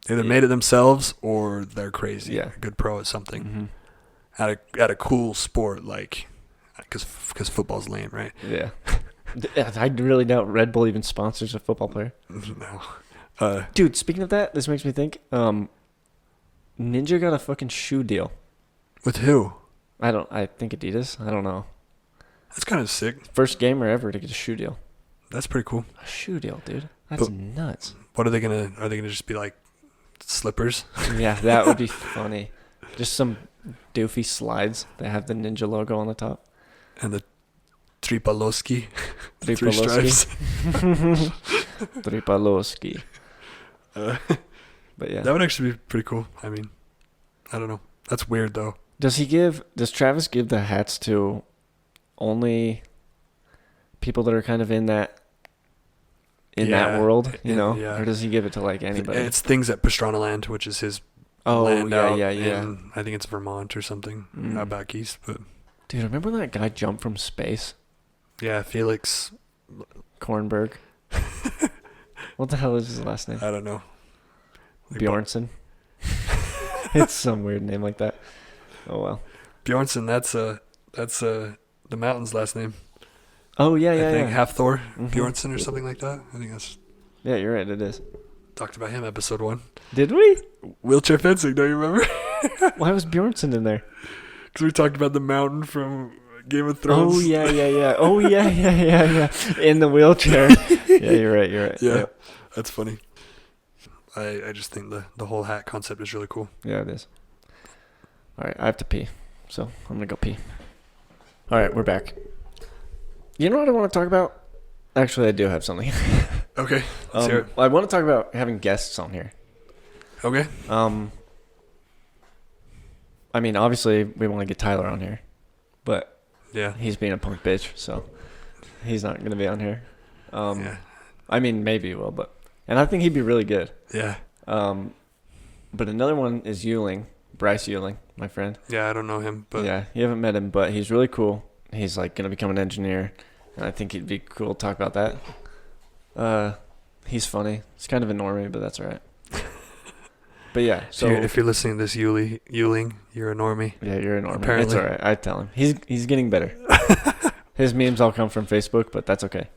Speaker 1: made it themselves or they're crazy. Yeah, a good pro at something. Mm-hmm. At a cool sport like. Because football's lame, right?
Speaker 2: Yeah. I really doubt Red Bull even sponsors a football player.
Speaker 1: No.
Speaker 2: Dude, speaking of that, this makes me think, Ninja got a fucking shoe deal.
Speaker 1: With who?
Speaker 2: I think Adidas. I don't know.
Speaker 1: That's kind of sick.
Speaker 2: First gamer ever to get a shoe deal.
Speaker 1: That's pretty cool.
Speaker 2: A shoe deal, dude. That's nuts.
Speaker 1: What are they gonna just be like slippers?
Speaker 2: Yeah, that would be funny. Just some doofy slides that have the Ninja logo on the top.
Speaker 1: And the Tripaloski. 3 stripes.
Speaker 2: Tripaloski. But yeah.
Speaker 1: That would actually be pretty cool. I mean, I don't know. That's weird, though.
Speaker 2: Does Travis give the hats to only people that are kind of in that world, you know? Yeah. Or does he give it to, like, anybody?
Speaker 1: It's things at Pastrana Land, which is his land yeah. In, I think it's Vermont or something, not back east, but...
Speaker 2: Dude, remember when that guy jumped from space?
Speaker 1: Yeah, Felix
Speaker 2: Kornberg. What the hell is his last name?
Speaker 1: I don't know.
Speaker 2: Bjornsson. It's some weird name like that. Oh well.
Speaker 1: Bjornsson, that's the mountain's last name.
Speaker 2: Oh yeah.
Speaker 1: I think Hafthor Bjornsson or something like that. I think that's.
Speaker 2: Yeah, you're right. It is.
Speaker 1: Talked about him episode 1.
Speaker 2: Did we?
Speaker 1: Wheelchair fencing. Don't you remember?
Speaker 2: Why was Bjornsson in there?
Speaker 1: Because we talked about the mountain from Game of Thrones.
Speaker 2: Oh, yeah. Oh, yeah. In the wheelchair. Yeah, you're right.
Speaker 1: Yeah, yep. That's funny. I just think the whole hat concept is really cool.
Speaker 2: Yeah, it is. All right, I have to pee, so I'm going to go pee. All right, we're back. You know what I want to talk about? Actually, I do have something.
Speaker 1: Okay, let's hear it.
Speaker 2: I want to talk about having guests on here.
Speaker 1: Okay.
Speaker 2: I mean, obviously, we want to get Tyler on here, but
Speaker 1: yeah,
Speaker 2: he's being a punk bitch, so he's not going to be on here. I mean, maybe he will, and I think he'd be really good.
Speaker 1: Yeah.
Speaker 2: But another one is Bryce Euling, my friend.
Speaker 1: Yeah, I don't know him, but
Speaker 2: yeah, you haven't met him, but he's really cool. He's like going to become an engineer, and I think he'd be cool to talk about that. He's funny. He's kind of a normie, but that's all right. But yeah, so
Speaker 1: if you're listening to this, Euling, you're a normie.
Speaker 2: Yeah, you're a normie.
Speaker 1: Apparently.
Speaker 2: It's all right. I tell him. He's getting better. His memes all come from Facebook, but that's okay.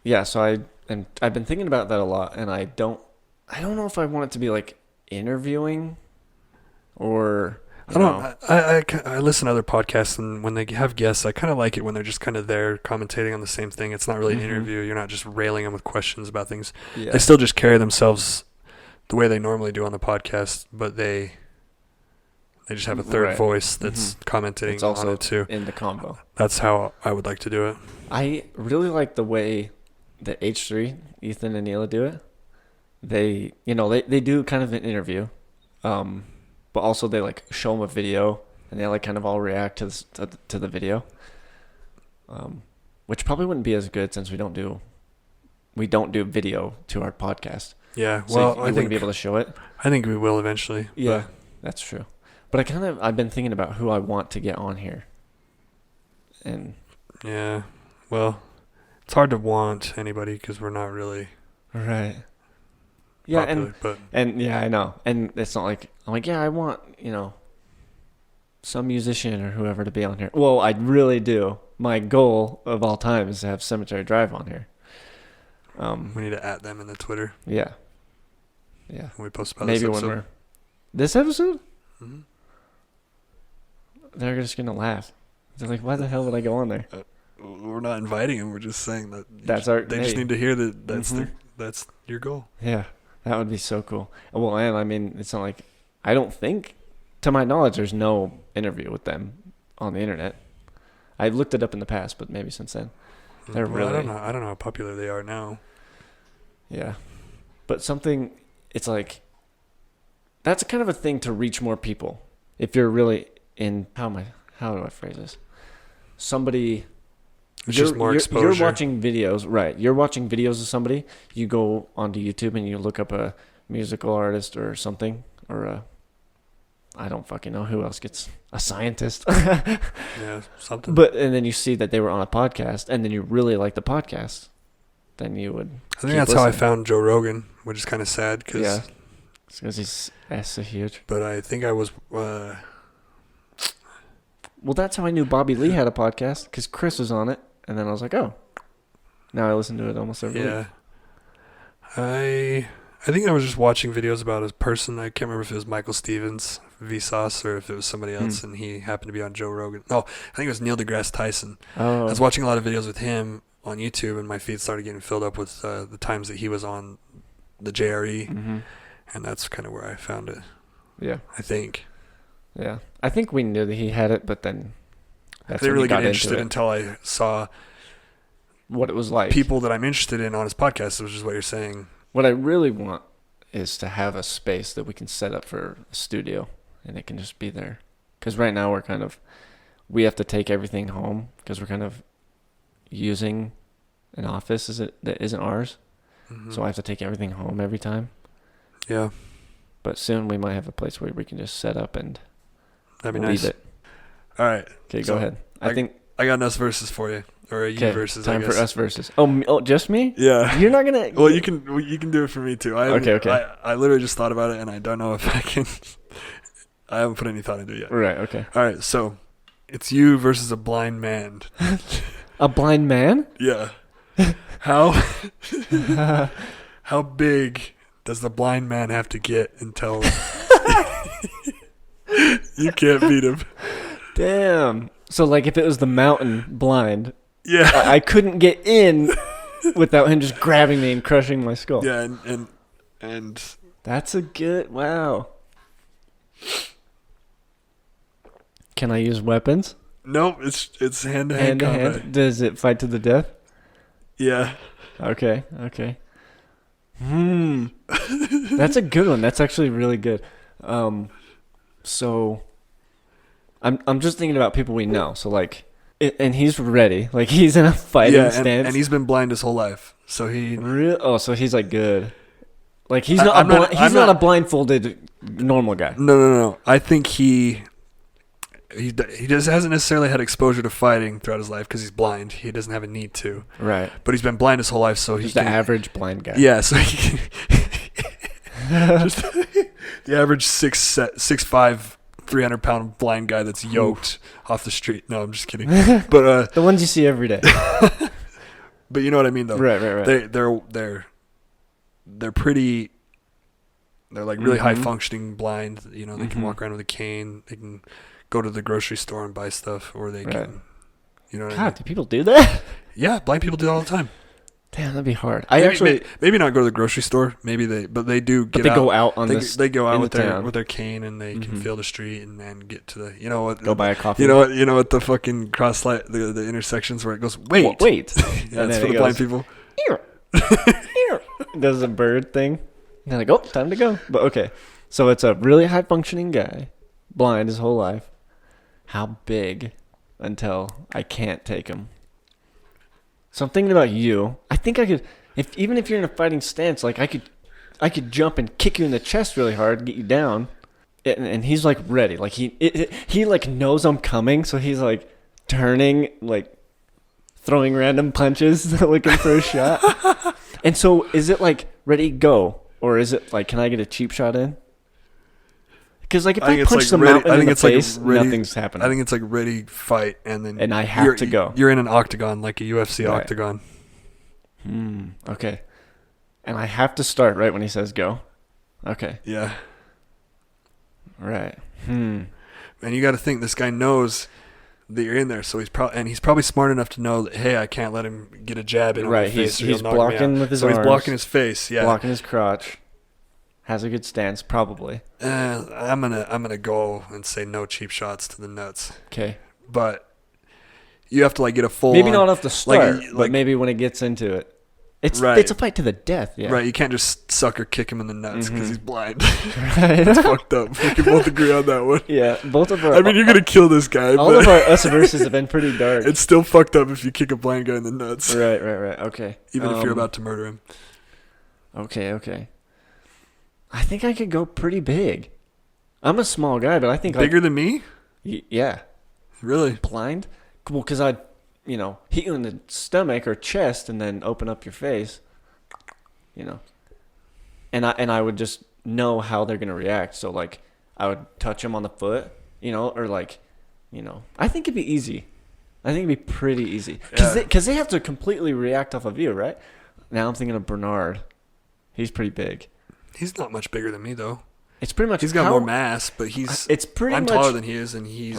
Speaker 2: Yeah, so I've been thinking about that a lot, and I don't know if I want it to be like interviewing or
Speaker 1: I listen to other podcasts, and when they have guests, I kind of like it when they're just kind of there commentating on the same thing. It's not really an interview. You're not just railing them with questions about things. Yeah. They still just carry themselves the way they normally do on the podcast, but they They just have a third voice that's commenting
Speaker 2: it's also
Speaker 1: on it too.
Speaker 2: in the combo.
Speaker 1: That's how I would like to do it.
Speaker 2: I really like the way the H3, Ethan and Neela do it. They do kind of an interview, but also they like show them a video and they like kind of all react to the video, which probably wouldn't be as good since we don't do video to our podcast.
Speaker 1: Yeah,
Speaker 2: so
Speaker 1: well,
Speaker 2: you
Speaker 1: I
Speaker 2: wouldn't
Speaker 1: think
Speaker 2: be able to show it.
Speaker 1: I think we will eventually.
Speaker 2: Yeah, that's true. But I've been thinking about who I want to get on here. And
Speaker 1: yeah, well, it's hard to want anybody because we're not really
Speaker 2: right. Yeah,
Speaker 1: popular,
Speaker 2: and yeah, I know. And it's not like I'm like, yeah, I want, some musician or whoever to be on here. Well, I really do. My goal of all time is to have Cemetery Drive on here.
Speaker 1: We need to add them in the Twitter.
Speaker 2: Yeah. Yeah.
Speaker 1: When we post about
Speaker 2: maybe
Speaker 1: this
Speaker 2: when
Speaker 1: episode.
Speaker 2: this episode?
Speaker 1: Mm-hmm.
Speaker 2: They're just gonna laugh. They're like, why the hell would I go on there?
Speaker 1: We're not inviting them. We're just saying that they just need to hear that that's your goal.
Speaker 2: Yeah, that would be so cool. Well, and I mean, it's not like I don't think, to my knowledge, there's no interview with them on the internet. I looked it up in the past, but maybe since then, they're really.
Speaker 1: I don't know how popular they are now.
Speaker 2: Yeah, but it's like that's kind of a thing to reach more people. If you're really in how do I phrase this? Somebody.
Speaker 1: It's just more exposure.
Speaker 2: You're watching videos, right? You're watching videos of somebody. You go onto YouTube and you look up a musical artist or something, or I don't fucking know who else gets a scientist.
Speaker 1: Yeah, something.
Speaker 2: And then you see that they were on a podcast, and then you really like the podcast. Then you would.
Speaker 1: I think that's how I found Joe Rogan, which is kind of sad because
Speaker 2: he's so huge.
Speaker 1: But I think I was.
Speaker 2: Well, that's how I knew Bobby Lee had a podcast, because Chris was on it, and then I was like, oh. Now I listen to it almost every week.
Speaker 1: I think I was just watching videos about a person. I can't remember if it was Michael Stevens, Vsauce, or if it was somebody else, and he happened to be on Joe Rogan. No, I think it was Neil deGrasse Tyson.
Speaker 2: Oh.
Speaker 1: I was watching a lot of videos with him on YouTube, and my feed started getting filled up with the times that he was on the JRE, and that's kind of where I found it.
Speaker 2: Yeah.
Speaker 1: I think.
Speaker 2: Yeah. I think we knew that he had it, but then
Speaker 1: I didn't really get interested until I saw
Speaker 2: what it was like.
Speaker 1: People that I'm interested in on his podcast, which is what you're saying.
Speaker 2: What I really want is to have a space that we can set up for a studio, and it can just be there. Because right now we have to take everything home because we're kind of using an office that isn't ours. Mm-hmm. So I have to take everything home every time.
Speaker 1: Yeah.
Speaker 2: But soon we might have a place where we can just set up and
Speaker 1: that'd be nice.
Speaker 2: It.
Speaker 1: All right.
Speaker 2: Okay, go ahead. I think
Speaker 1: I got an us versus for you, or a you versus.
Speaker 2: Time for us versus. Oh, just me?
Speaker 1: Yeah.
Speaker 2: You're not gonna.
Speaker 1: Well, you can do it for me too.
Speaker 2: Okay.
Speaker 1: I literally just thought about it, and I don't know if I can. I haven't put any thought into it yet.
Speaker 2: Right. Okay.
Speaker 1: All right. So, it's you versus a blind man.
Speaker 2: A blind man?
Speaker 1: Yeah. How big does the blind man have to get until you can't beat him?
Speaker 2: Damn. So, like, if it was the mountain blind,
Speaker 1: yeah,
Speaker 2: I couldn't get in without him just grabbing me and crushing my skull.
Speaker 1: Yeah, and
Speaker 2: that's a good. Wow. Can I use weapons?
Speaker 1: Nope, it's hand-to-hand combat.
Speaker 2: Does it fight to the death?
Speaker 1: Yeah.
Speaker 2: Okay. That's a good one. That's actually really good. So I'm just thinking about people we know. So like, and he's ready. Like he's in a fighting stance.
Speaker 1: and he's been blind his whole life. So he.
Speaker 2: So he's like good. Like he's not a blindfolded normal guy.
Speaker 1: No. I think he just hasn't necessarily had exposure to fighting throughout his life because he's blind. He doesn't have a need to.
Speaker 2: Right.
Speaker 1: But he's been blind his whole life, so
Speaker 2: he's the average blind guy.
Speaker 1: Yeah, so he can just the average 6'5", 300-pound blind guy that's yoked off the street. No, I'm just kidding. But
Speaker 2: the ones you see every day.
Speaker 1: But you know what I mean, though.
Speaker 2: Right.
Speaker 1: They're pretty. They're like really high functioning blind. You know, they can walk around with a cane. They can go to the grocery store and buy stuff, or they can, you know what I mean?
Speaker 2: Do people do that?
Speaker 1: Yeah, blind people do it all the time.
Speaker 2: Damn, that'd be hard.
Speaker 1: Maybe not go to the grocery store. But they do get
Speaker 2: they
Speaker 1: out.
Speaker 2: go out on this.
Speaker 1: They go out
Speaker 2: town.
Speaker 1: with their cane and they can feel the street and get to the
Speaker 2: go buy a coffee.
Speaker 1: You know what the fucking cross light the intersections where it goes wait. Yeah, that's for the blind people.
Speaker 2: Here. Does a bird thing. And they're like, oh, time to go. But okay, so it's a really high functioning guy, blind his whole life. How big until I can't take him? So I'm thinking about you. I think I could, even if you're in a fighting stance, like I could jump and kick you in the chest really hard, get you down, and he's like ready. Like he like knows I'm coming, so he's like turning, like throwing random punches, looking for a shot. And so is it like ready go, or is it like can I get a cheap shot in? Because like if I punch the mountain in the face, nothing's happening.
Speaker 1: I think it's like ready, fight, and
Speaker 2: I have to go.
Speaker 1: You're in an octagon, like a UFC octagon.
Speaker 2: Okay. And I have to start right when he says go. Okay.
Speaker 1: Yeah.
Speaker 2: Right.
Speaker 1: And you got to think this guy knows that you're in there, so he's probably smart enough to know that hey, I can't let him get a jab in my face.
Speaker 2: He's blocking with his arms.
Speaker 1: So he's blocking his face. Yeah.
Speaker 2: Blocking his crotch. Has a good stance, probably.
Speaker 1: I'm gonna go and say no cheap shots to the nuts.
Speaker 2: Okay.
Speaker 1: But you have to like get a full.
Speaker 2: Maybe not off the start, but maybe when it gets into it. It's a fight to the death. Yeah.
Speaker 1: Right. You can't just sucker kick him in the nuts because he's blind.
Speaker 2: Right.
Speaker 1: That's fucked up. We can both agree on that one.
Speaker 2: Yeah. Both of our.
Speaker 1: I mean, you're gonna kill this guy.
Speaker 2: All of our us versus have been pretty dark.
Speaker 1: It's still fucked up if you kick a blind guy in the nuts.
Speaker 2: Right. Okay.
Speaker 1: Even if you're about to murder him.
Speaker 2: Okay. I think I could go pretty big. I'm a small guy, but I think
Speaker 1: bigger than me.
Speaker 2: Yeah.
Speaker 1: Really?
Speaker 2: Blind? Well, because I'd, hit you in the stomach or chest and then open up your face. And I would just know how they're gonna react. So like, I would touch them on the foot, or like, I think it'd be easy. I think it'd be pretty easy because they have to completely react off of you, right? Now I'm thinking of Bernard. He's pretty big.
Speaker 1: He's not much bigger than me, though.
Speaker 2: It's pretty much.
Speaker 1: He's got more mass, but I'm taller than he is, and he's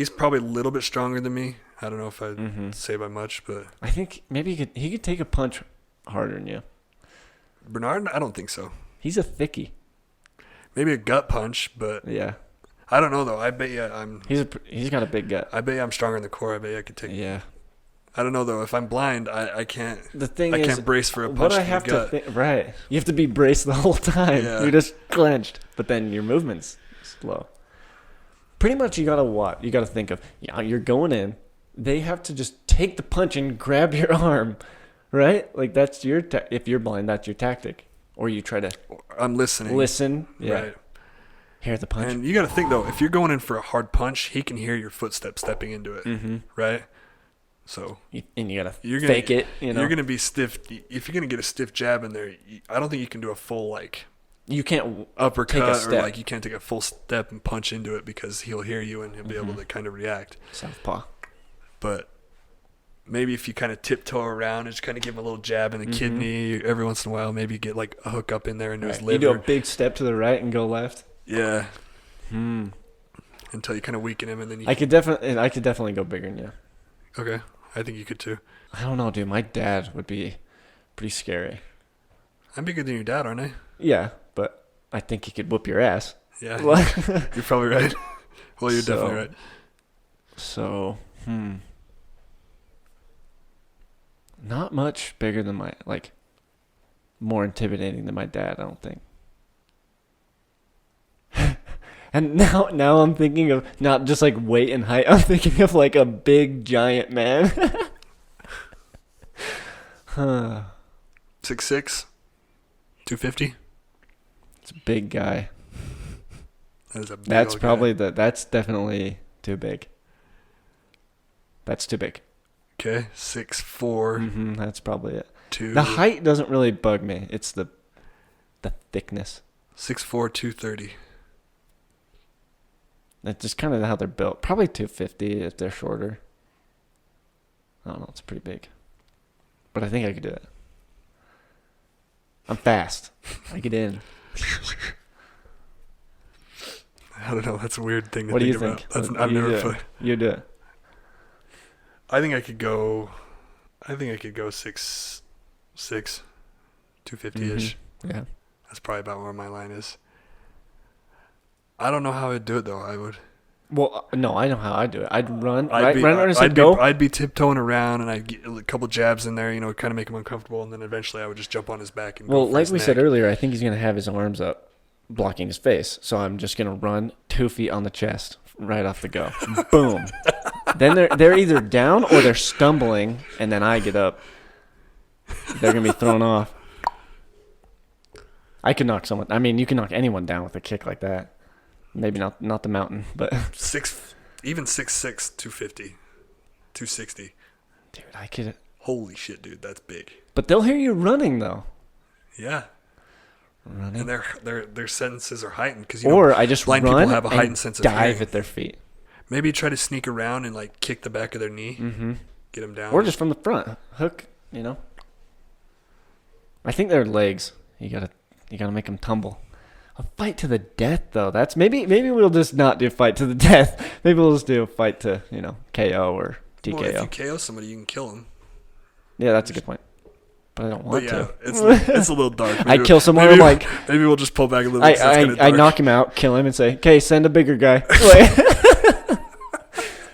Speaker 1: probably a little bit stronger than me. I don't know if I'd say by much, but
Speaker 2: I think maybe he could take a punch harder than you.
Speaker 1: Bernard, I don't think so.
Speaker 2: He's a thickie.
Speaker 1: Maybe a gut punch, but
Speaker 2: yeah.
Speaker 1: I don't know though. I bet you I'm.
Speaker 2: He's got a big gut.
Speaker 1: I bet you I'm stronger in the core. I bet you I could take.
Speaker 2: Yeah.
Speaker 1: I don't know though. If I'm blind, I can't.
Speaker 2: The thing
Speaker 1: I
Speaker 2: is,
Speaker 1: can't brace for a punch to the gut.
Speaker 2: Right. You have to be braced the whole time. Yeah. You're just clenched, but then your movement's slow. Pretty much, you gotta what? You gotta think of you're going in. They have to just take the punch and grab your arm, right? Like that's your. If you're blind, that's your tactic. Or you try to.
Speaker 1: I'm listening.
Speaker 2: Listen. Yeah.
Speaker 1: Right.
Speaker 2: Hear the punch.
Speaker 1: And you gotta think though. If you're going in for a hard punch, he can hear your footsteps stepping into it. Right. So
Speaker 2: you gotta fake it.
Speaker 1: You're gonna be stiff. If you're gonna get a stiff jab in there, I don't think you can do a full
Speaker 2: You can't
Speaker 1: uppercut or you can't take a full step and punch into it because he'll hear you and he'll be able to kind of react.
Speaker 2: Southpaw.
Speaker 1: But maybe if you kind of tiptoe around and just kind of give him a little jab in the kidney every once in a while, maybe get like a hook up in there into his liver.
Speaker 2: You do a big step to the right and go left.
Speaker 1: Yeah. Until you kind of weaken him, and then
Speaker 2: I could definitely go bigger than you.
Speaker 1: Okay. I think you could too. I
Speaker 2: don't know, dude. My dad would be pretty scary.
Speaker 1: I'm bigger than your dad, aren't I?
Speaker 2: Yeah, but I think he could whoop your ass.
Speaker 1: Yeah, you're probably right. Well, you're definitely right.
Speaker 2: So, not much bigger than more intimidating than my dad, I don't think. And now I'm thinking of not just like weight and height. I'm thinking of like a big giant man.
Speaker 1: 6'6", 250.
Speaker 2: It's a big guy.
Speaker 1: That is a big
Speaker 2: That's
Speaker 1: old
Speaker 2: probably
Speaker 1: guy.
Speaker 2: That's definitely too big. That's too big.
Speaker 1: Okay, 6'4".
Speaker 2: That's probably it.
Speaker 1: The
Speaker 2: height doesn't really bug me. It's the thickness.
Speaker 1: 6'4", 230.
Speaker 2: That's just kind of how they're built. Probably 250 if they're shorter. I don't know. It's pretty big. But I think I could do it. I'm fast. I get in.
Speaker 1: I don't know. That's a weird thing to
Speaker 2: what
Speaker 1: think
Speaker 2: do you
Speaker 1: about.
Speaker 2: think?
Speaker 1: I've never put.
Speaker 2: You do it.
Speaker 1: I think I could go. I think I could go 6'6", 250-ish.
Speaker 2: Mm-hmm. Yeah.
Speaker 1: That's probably about where my line is. I don't know how I'd do it, though. I would.
Speaker 2: Well, no, I know how I do it. I'd run.
Speaker 1: I'd be tiptoeing around, and I'd get a couple jabs in there, kind of make him uncomfortable, and then eventually I would just jump on his back and go for
Speaker 2: like
Speaker 1: his
Speaker 2: we
Speaker 1: neck.
Speaker 2: said earlier, I think he's going to have his arms up, blocking his face. So I'm just going to run 2 feet on the chest right off the go. Boom. Then they're either down or they're stumbling, and then I get up. They're going to be thrown off. I could knock someone. I mean, you can knock anyone down with a kick like that. Maybe not the mountain, but
Speaker 1: 6'6", 250, 260.
Speaker 2: Dude, I could.
Speaker 1: Holy shit, dude, that's big.
Speaker 2: But they'll hear you running though.
Speaker 1: Yeah. Running. And their senses are heightened because
Speaker 2: I just
Speaker 1: blind
Speaker 2: run
Speaker 1: people have a heightened sense of
Speaker 2: dive
Speaker 1: hearing.
Speaker 2: at their feet.
Speaker 1: Maybe try to sneak around and like kick the back of their knee, get them down,
Speaker 2: or just from the front hook. I think their legs. You gotta make them tumble. A fight to the death, though. That's maybe we'll just not do fight to the death. Maybe we'll just do a fight to KO or TKO.
Speaker 1: Well, if you KO somebody, you can kill them.
Speaker 2: Yeah, that's a good point. But I don't want to.
Speaker 1: It's a little dark.
Speaker 2: I kill someone. I'm like,
Speaker 1: maybe we'll just pull back a little.
Speaker 2: I knock him out, kill him, and say, "Okay, send a bigger guy."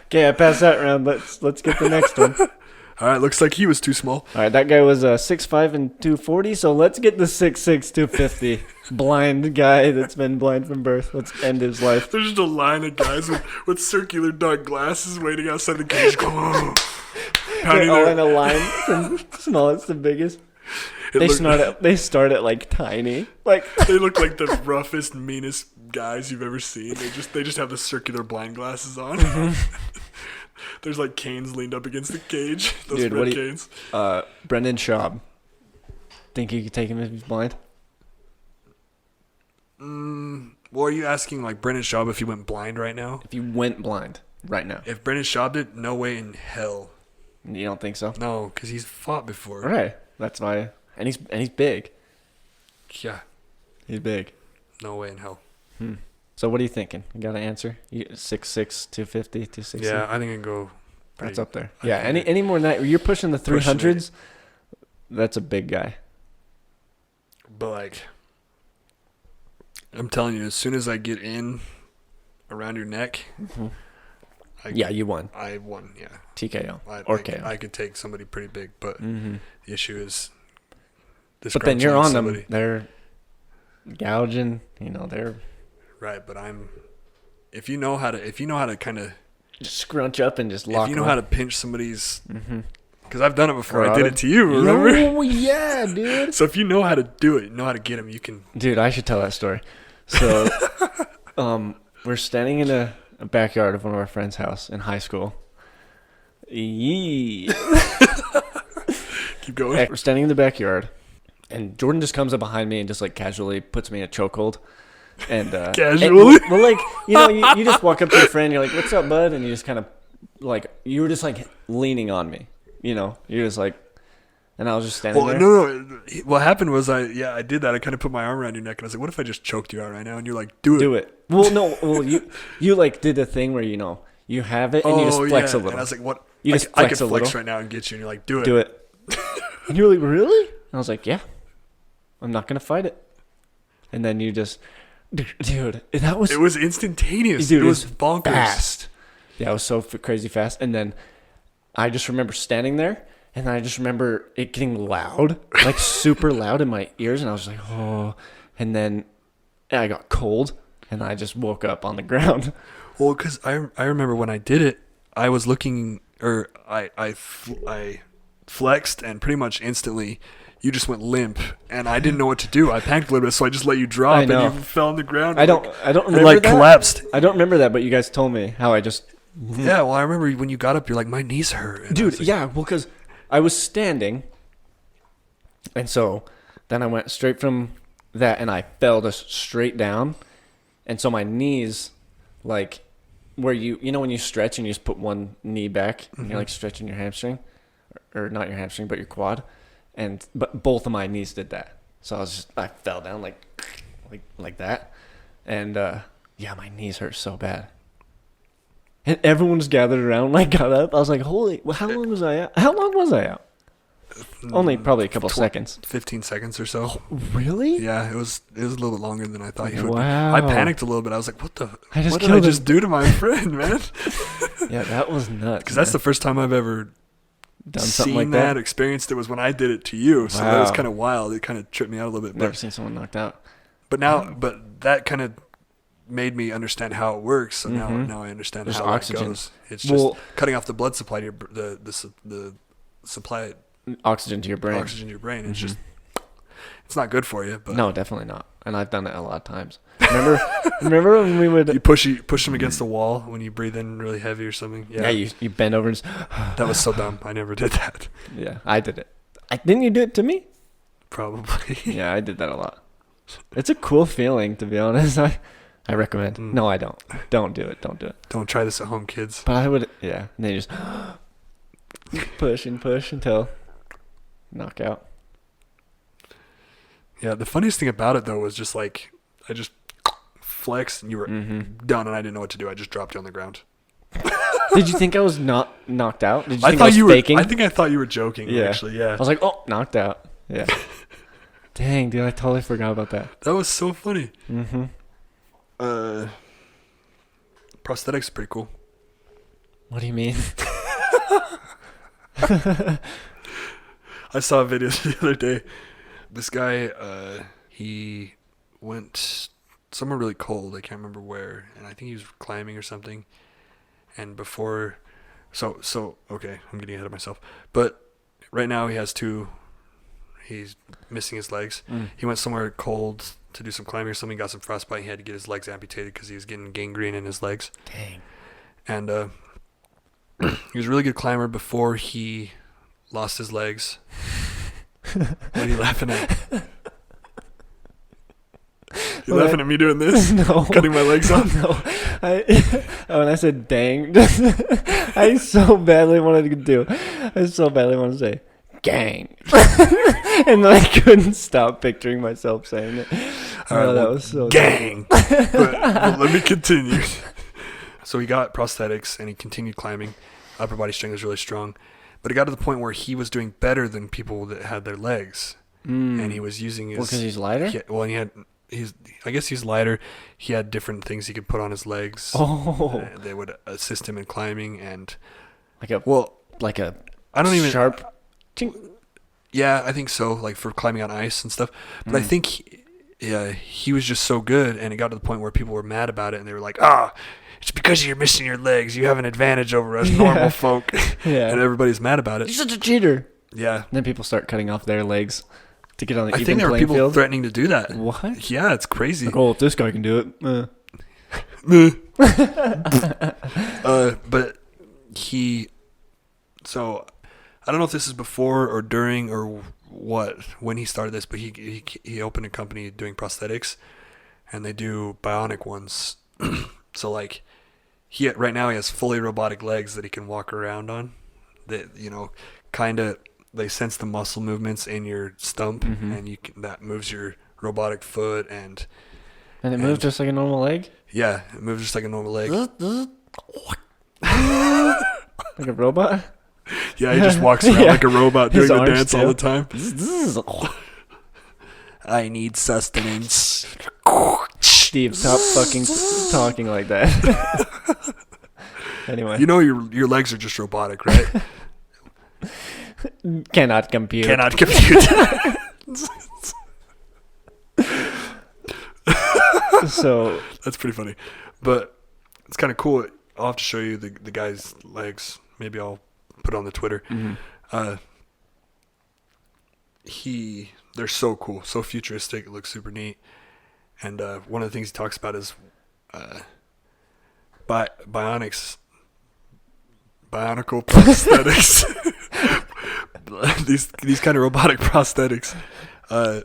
Speaker 2: Okay, I passed that round. Let's get the next one.
Speaker 1: All right, looks like he was too small.
Speaker 2: All right, that guy was 6'5" and 240, so let's get the 6'6", 250 blind guy that's been blind from birth. Let's end his life.
Speaker 1: There's just a line of guys with circular dark glasses waiting outside the cage.
Speaker 2: They're all in a line from smallest to biggest. They start at like tiny. Like
Speaker 1: they look like the roughest, meanest guys you've ever seen. They just have the circular blind glasses on. Mm-hmm. There's like canes leaned up against the cage. Those red canes.
Speaker 2: Brendan Schaub. Think you could take him if he's blind?
Speaker 1: Well, are you asking like Brendan Schaub if he went blind right now?
Speaker 2: If he went blind right now.
Speaker 1: If Brendan Schaub did, no way in hell.
Speaker 2: You don't think so?
Speaker 1: No, because he's fought before.
Speaker 2: Right. That's why. And he's big.
Speaker 1: Yeah.
Speaker 2: He's big.
Speaker 1: No way in hell.
Speaker 2: So what are you thinking? You got an answer? 6'6", 250, 260?
Speaker 1: Yeah, I think I can go.
Speaker 2: That's up there. Yeah, any more than that, you're pushing the 300s, that's a big guy.
Speaker 1: But, like, I'm telling you, as soon as I get in around your neck,
Speaker 2: you won.
Speaker 1: I won, yeah.
Speaker 2: TKO KO.
Speaker 1: I could take somebody pretty big, but the issue is this.
Speaker 2: But then you're on them. They're gouging, they're...
Speaker 1: Right, but if you know how to kind of
Speaker 2: just scrunch up and just lock.
Speaker 1: If you know how to pinch somebody's, because I've done it before. I did it to you. Remember?
Speaker 2: Oh yeah, dude.
Speaker 1: So if you know how to do it, know how to get them, you can.
Speaker 2: Dude, I should tell that story. So, we're standing in a backyard of one of our friends' house in high school. Yee.
Speaker 1: Keep going.
Speaker 2: We're standing in the backyard, and Jordan just comes up behind me and just like casually puts me in a chokehold. And
Speaker 1: casually,
Speaker 2: you just walk up to your friend, you're like, "What's up, bud?" And you just kind of like you were just like leaning on me, you're just like, and I was just standing there.
Speaker 1: No. What happened was I did that. I kind of put my arm around your neck and I was like, "What if I just choked you out right now?" And you're like, "Do it."
Speaker 2: Well, no, you like did the thing where you have it and you just flex a little.
Speaker 1: And I was like, "What?"
Speaker 2: You just
Speaker 1: I
Speaker 2: flex
Speaker 1: could
Speaker 2: a
Speaker 1: flex
Speaker 2: little
Speaker 1: right now and get you. And you're like, "Do it."
Speaker 2: Do it. And you're like, "Really?" And I was like, "Yeah, I'm not gonna fight it." And then you just. Dude, it
Speaker 1: was instantaneous. Dude, it was bonkers.
Speaker 2: Fast. Yeah, it was so crazy fast. And then I just remember standing there, and I just remember it getting loud, like super loud in my ears, and I was like, oh. And then I got cold, and I just woke up on the ground.
Speaker 1: Well, because I remember when I did it, I was looking, or I flexed, and pretty much instantly. You just went limp, and I didn't know what to do. I panicked a little bit, so I just let you drop, and you fell on the ground.
Speaker 2: I don't remember that.
Speaker 1: Collapsed.
Speaker 2: I don't remember that, but you guys told me how I just.
Speaker 1: Yeah, well, I remember when you got up, you're like, my knees hurt. And
Speaker 2: dude, because I was standing, and so then I went straight from that, and I fell just straight down, and so my knees, like, where when you stretch and you just put one knee back, and you're like stretching your hamstring, or not your hamstring, but your quad. But both of my knees did that, so I fell down like that, and my knees hurt so bad. And everyone's gathered around when I got up. I was like, "Holy! Well, how long was I out?" Only probably a couple seconds.
Speaker 1: 15 seconds or so.
Speaker 2: Really?
Speaker 1: Yeah, it was a little bit longer than I thought you would.
Speaker 2: Wow.
Speaker 1: I panicked a little bit. I was like, what
Speaker 2: did
Speaker 1: I just do to my friend, man?
Speaker 2: Yeah, that was nuts.
Speaker 1: Because that's the first time I've ever
Speaker 2: done something
Speaker 1: seen
Speaker 2: like that.
Speaker 1: experienced it was when I did it to you. So that was kind of wild. It kind of tripped me out a little bit.
Speaker 2: Never seen someone knocked out.
Speaker 1: But that kind of made me understand how it works. So now I understand
Speaker 2: There's
Speaker 1: how
Speaker 2: oxygen.
Speaker 1: it goes. It's just cutting off the blood supply to the supply
Speaker 2: oxygen to your brain.
Speaker 1: It's just, it's not good for you. But
Speaker 2: no, definitely not. And I've done it a lot of times. Remember when we would...
Speaker 1: You push them against the wall when you breathe in really heavy or something?
Speaker 2: Yeah, you bend over and...
Speaker 1: That was so dumb. I never did that.
Speaker 2: Yeah, I did it. Didn't you do it to me?
Speaker 1: Probably.
Speaker 2: Yeah, I did that a lot. It's a cool feeling, to be honest. I recommend. No, I don't. Don't do it. Don't do it.
Speaker 1: Don't try this at home, kids.
Speaker 2: But I would... Yeah. And then you just... push and push until... knockout.
Speaker 1: Yeah, the funniest thing about it, though, was just like... I just flexed and you were done and I didn't know what to do. I just dropped you on the ground.
Speaker 2: Did you think I was not knocked out? Did you think
Speaker 1: I
Speaker 2: was faking?
Speaker 1: I think I thought you were joking, actually, yeah.
Speaker 2: I was like, oh, knocked out. Yeah. Dang, dude, I totally forgot about that.
Speaker 1: That was so funny.
Speaker 2: Mm-hmm.
Speaker 1: Prosthetics is pretty cool.
Speaker 2: What do you mean?
Speaker 1: I saw a video the other day. This guy, he went somewhere really cold. I can't remember where. And I think he was climbing or something. And before... So okay, I'm getting ahead of myself. But right now he has he's missing his legs. He went somewhere cold to do some climbing or something, got some frostbite. He had to get his legs amputated because he was getting gangrene in his legs.
Speaker 2: Dang.
Speaker 1: And he was a really good climber before he lost his legs. What are you laughing at? You laughing at me doing this?
Speaker 2: No.
Speaker 1: Cutting my legs off?
Speaker 2: No. When I said dang, I so badly wanted to do. I so badly wanted to say gang. And then I couldn't stop picturing myself saying it. That was so
Speaker 1: gang. But let me continue. So he got prosthetics and he continued climbing. Upper body strength was really strong. But it got to the point where he was doing better than people that had their legs. And he was using his...
Speaker 2: Well, because he's lighter?
Speaker 1: I guess he's lighter. He had different things he could put on his legs.
Speaker 2: Oh.
Speaker 1: They would assist him in climbing and...
Speaker 2: I don't even... Sharp...
Speaker 1: Yeah, I think so, like for climbing on ice and stuff. But I think he was just so good, and it got to the point where people were mad about it, and they were like, it's because you're missing your legs. You have an advantage over us normal folk.
Speaker 2: Yeah.
Speaker 1: And everybody's mad about it.
Speaker 2: You're such a cheater.
Speaker 1: Yeah.
Speaker 2: And then people start cutting off their legs to get on the
Speaker 1: I
Speaker 2: even
Speaker 1: think there were people
Speaker 2: field.
Speaker 1: threatening to do that.
Speaker 2: What?
Speaker 1: Yeah, it's crazy.
Speaker 2: Like, if this guy can do it.
Speaker 1: But so I don't know if this is before or during or when he started this, but he opened a company doing prosthetics, and they do bionic ones. So like right now he has fully robotic legs that he can walk around on. That kind of they sense the muscle movements in your stump, and that moves your robotic foot and
Speaker 2: it moves just like a normal leg.
Speaker 1: Yeah, it moves just like a normal leg.
Speaker 2: Like a robot.
Speaker 1: Yeah, he just walks around like a robot doing the dance
Speaker 2: too.
Speaker 1: all the time. I need sustenance.
Speaker 2: Steve, stop fucking talking like that. Anyway.
Speaker 1: Your legs are just robotic, right?
Speaker 2: Cannot compute. So
Speaker 1: that's pretty funny. But it's kind of cool. I'll have to show you the guy's legs. Maybe I'll put it on the Twitter. They're so cool, so futuristic. It looks super neat. And one of the things he talks about is bionical prosthetics. these kind of robotic prosthetics. When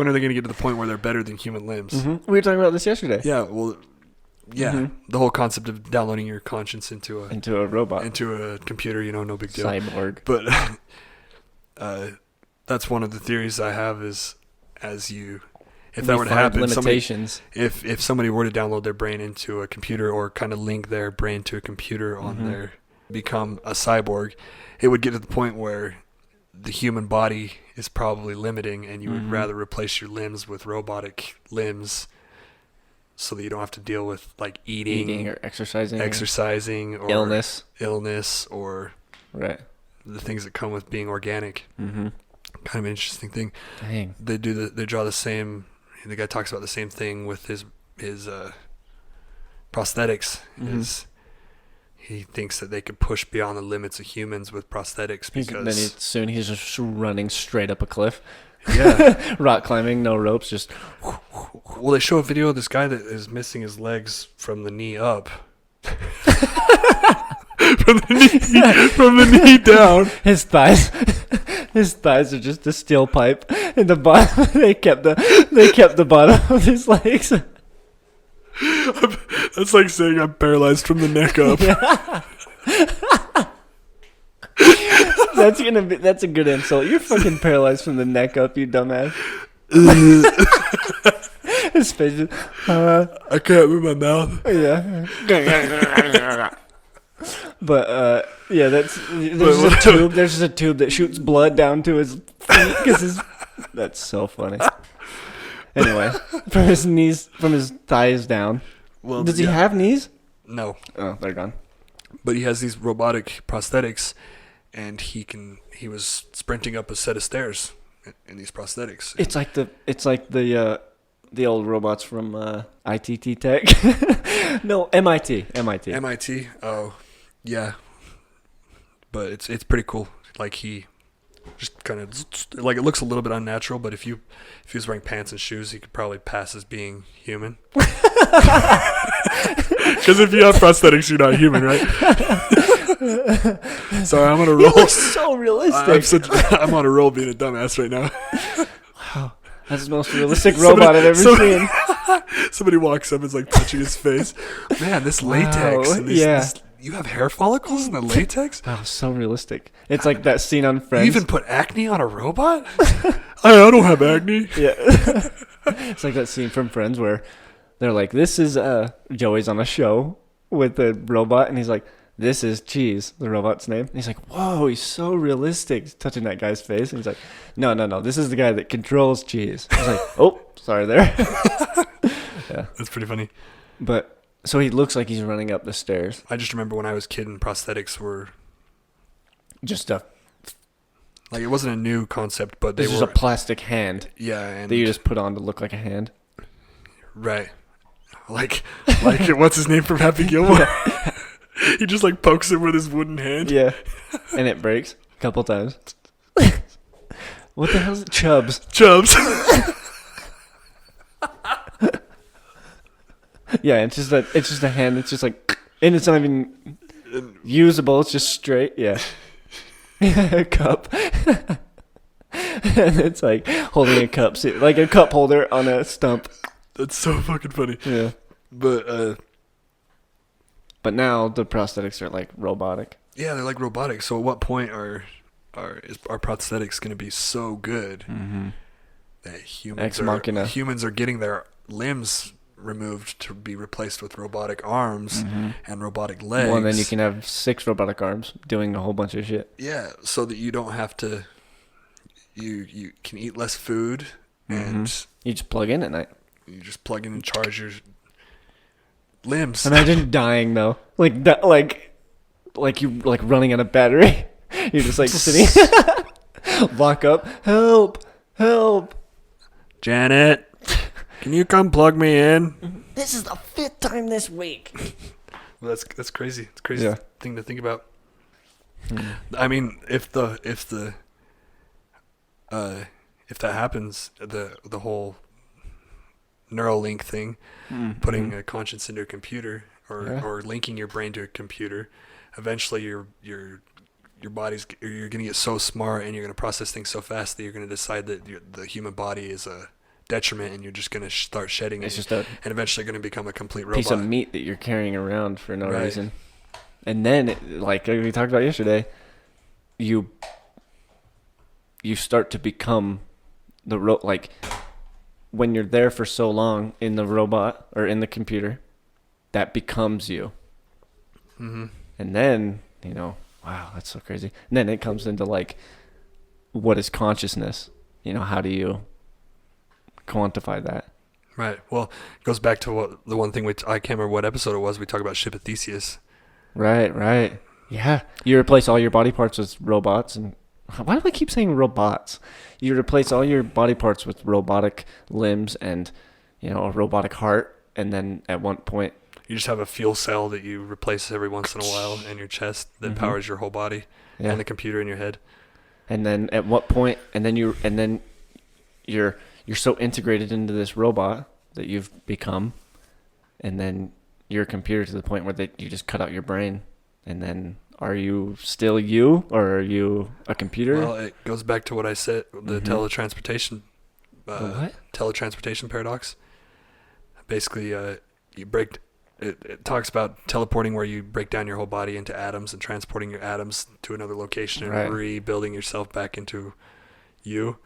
Speaker 1: are they going to get to the point where they're better than human limbs?
Speaker 2: We were talking about this yesterday.
Speaker 1: Yeah, well, the whole concept of downloading your conscience into a
Speaker 2: robot,
Speaker 1: into a computer, no big deal.
Speaker 2: Cyborg.
Speaker 1: But that's one of the theories I have is if that were to happen, if somebody were to download their brain into a computer or kind of link their brain to a computer on become a cyborg, it would get to the point where the human body is probably limiting, and you would rather replace your limbs with robotic limbs, so that you don't have to deal with like eating
Speaker 2: or exercising,
Speaker 1: or illness, or
Speaker 2: right,
Speaker 1: the things that come with being organic.
Speaker 2: Mm-hmm.
Speaker 1: Kind of an interesting thing.
Speaker 2: Dang.
Speaker 1: They draw the same. The guy talks about the same thing with his prosthetics.
Speaker 2: Mm-hmm.
Speaker 1: He thinks that they could push beyond the limits of humans with prosthetics, because
Speaker 2: soon he's just running straight up a cliff.
Speaker 1: Yeah.
Speaker 2: Rock climbing, no ropes, just.
Speaker 1: Well, they show a video of this guy that is missing his legs from the knee up. from the knee down.
Speaker 2: His thighs are just a steel pipe in the bottom. They kept the bottom of his legs.
Speaker 1: That's like saying I'm paralyzed from the neck up.
Speaker 2: That's a good insult. You're fucking paralyzed from the neck up, you dumbass. His face is,
Speaker 1: I can't move my mouth.
Speaker 2: Yeah. But there's just a tube that shoots blood down to his feet that's so funny. Anyway, from his thighs down.
Speaker 1: Well,
Speaker 2: does he have knees?
Speaker 1: No.
Speaker 2: Oh, they're gone.
Speaker 1: But he has these robotic prosthetics, and he was sprinting up a set of stairs in these prosthetics.
Speaker 2: It's like the old robots from ITT Tech. No, MIT.
Speaker 1: MIT. Oh, yeah. But it's pretty cool. Like he just kind of like, it looks a little bit unnatural, but if he was wearing pants and shoes, he could probably pass as being human. Because if you have prosthetics, you're not human, right? Sorry, I'm on a roll.
Speaker 2: You look so realistic.
Speaker 1: I'm on a roll being a dumbass right now.
Speaker 2: Wow, that's the most realistic robot I've ever seen.
Speaker 1: Somebody walks up and is like touching his face. Man, this latex. And you have hair follicles in the latex?
Speaker 2: Wow, so realistic. It's like that scene on Friends.
Speaker 1: You even put acne on a robot? I don't have acne.
Speaker 2: Yeah. It's like that scene from Friends where they're like, this is Joey's on a show with the robot, and he's like, this is Cheese, the robot's name. And he's like, whoa, he's so realistic. He's touching that guy's face. And he's like, no, this is the guy that controls Cheese. I was like, oh, sorry there. Yeah.
Speaker 1: That's pretty funny.
Speaker 2: But, so he looks like he's running up the stairs.
Speaker 1: I just remember when I was a kid and prosthetics were
Speaker 2: just a...
Speaker 1: Like, it wasn't a new concept, but they were...
Speaker 2: This is a plastic hand.
Speaker 1: Yeah, and...
Speaker 2: that you just put on to look like a hand.
Speaker 1: Right. Like what's his name from Happy Gilmore? He just like pokes him with his wooden hand.
Speaker 2: Yeah. And it breaks a couple times. What the hell is it? Chubs. Yeah, it's just a hand. It's just like, and it's not even usable. It's just straight. Yeah. A cup. And it's like holding a cup, like a cup holder on a stump.
Speaker 1: That's so fucking funny.
Speaker 2: Yeah.
Speaker 1: But
Speaker 2: now the prosthetics are like robotic.
Speaker 1: Yeah, they're like robotic. So at what point are prosthetics going to be so good that humans are getting their limbs removed to be replaced with robotic arms and robotic legs?
Speaker 2: Well, and then you can have 6 robotic arms doing a whole bunch of shit.
Speaker 1: Yeah, so that you don't have to. You can eat less food and
Speaker 2: you just plug in at night.
Speaker 1: You just plug in and charge your limbs.
Speaker 2: Imagine dying though, like that, like you like running out of battery. You're just like sitting, lock up, help,
Speaker 1: Janet, can you come plug me in?
Speaker 2: This is the 5th time this week.
Speaker 1: Well, that's crazy. It's a crazy thing to think about. I mean, if that happens, the whole Neuralink thing, putting a conscience into a computer or linking your brain to a computer, eventually your body's, you're going to get so smart and you're going to process things so fast that you're going to decide that the human body is a detriment and you're just going to start shedding it. It's just and eventually going to become a complete robot.
Speaker 2: Piece of meat that you're carrying around for no reason. And then, like we talked about yesterday, you start to become like when you're there for so long in the robot or in the computer, that becomes you. And then, wow, that's so crazy. And then it comes into like what is consciousness? How do you quantify that?
Speaker 1: Right. Well, it goes back to the one thing I can't remember what episode it was. We talked about Ship of Theseus.
Speaker 2: Right. Yeah. You replace all your body parts with robots, and why do I keep saying robots? You replace all your body parts with robotic limbs and, a robotic heart, and then at one point
Speaker 1: you just have a fuel cell that you replace every once in a while in your chest that powers your whole body and the computer in your head.
Speaker 2: And then at what point? And then you're so integrated into this robot that you've become, and then you're a computer to the point where you just cut out your brain, and then are you still you, or are you a computer?
Speaker 1: Well, it goes back to what I said, the teletransportation,
Speaker 2: what?
Speaker 1: Teletransportation paradox. Basically, it talks about teleporting, where you break down your whole body into atoms and transporting your atoms to another location and rebuilding yourself back into you.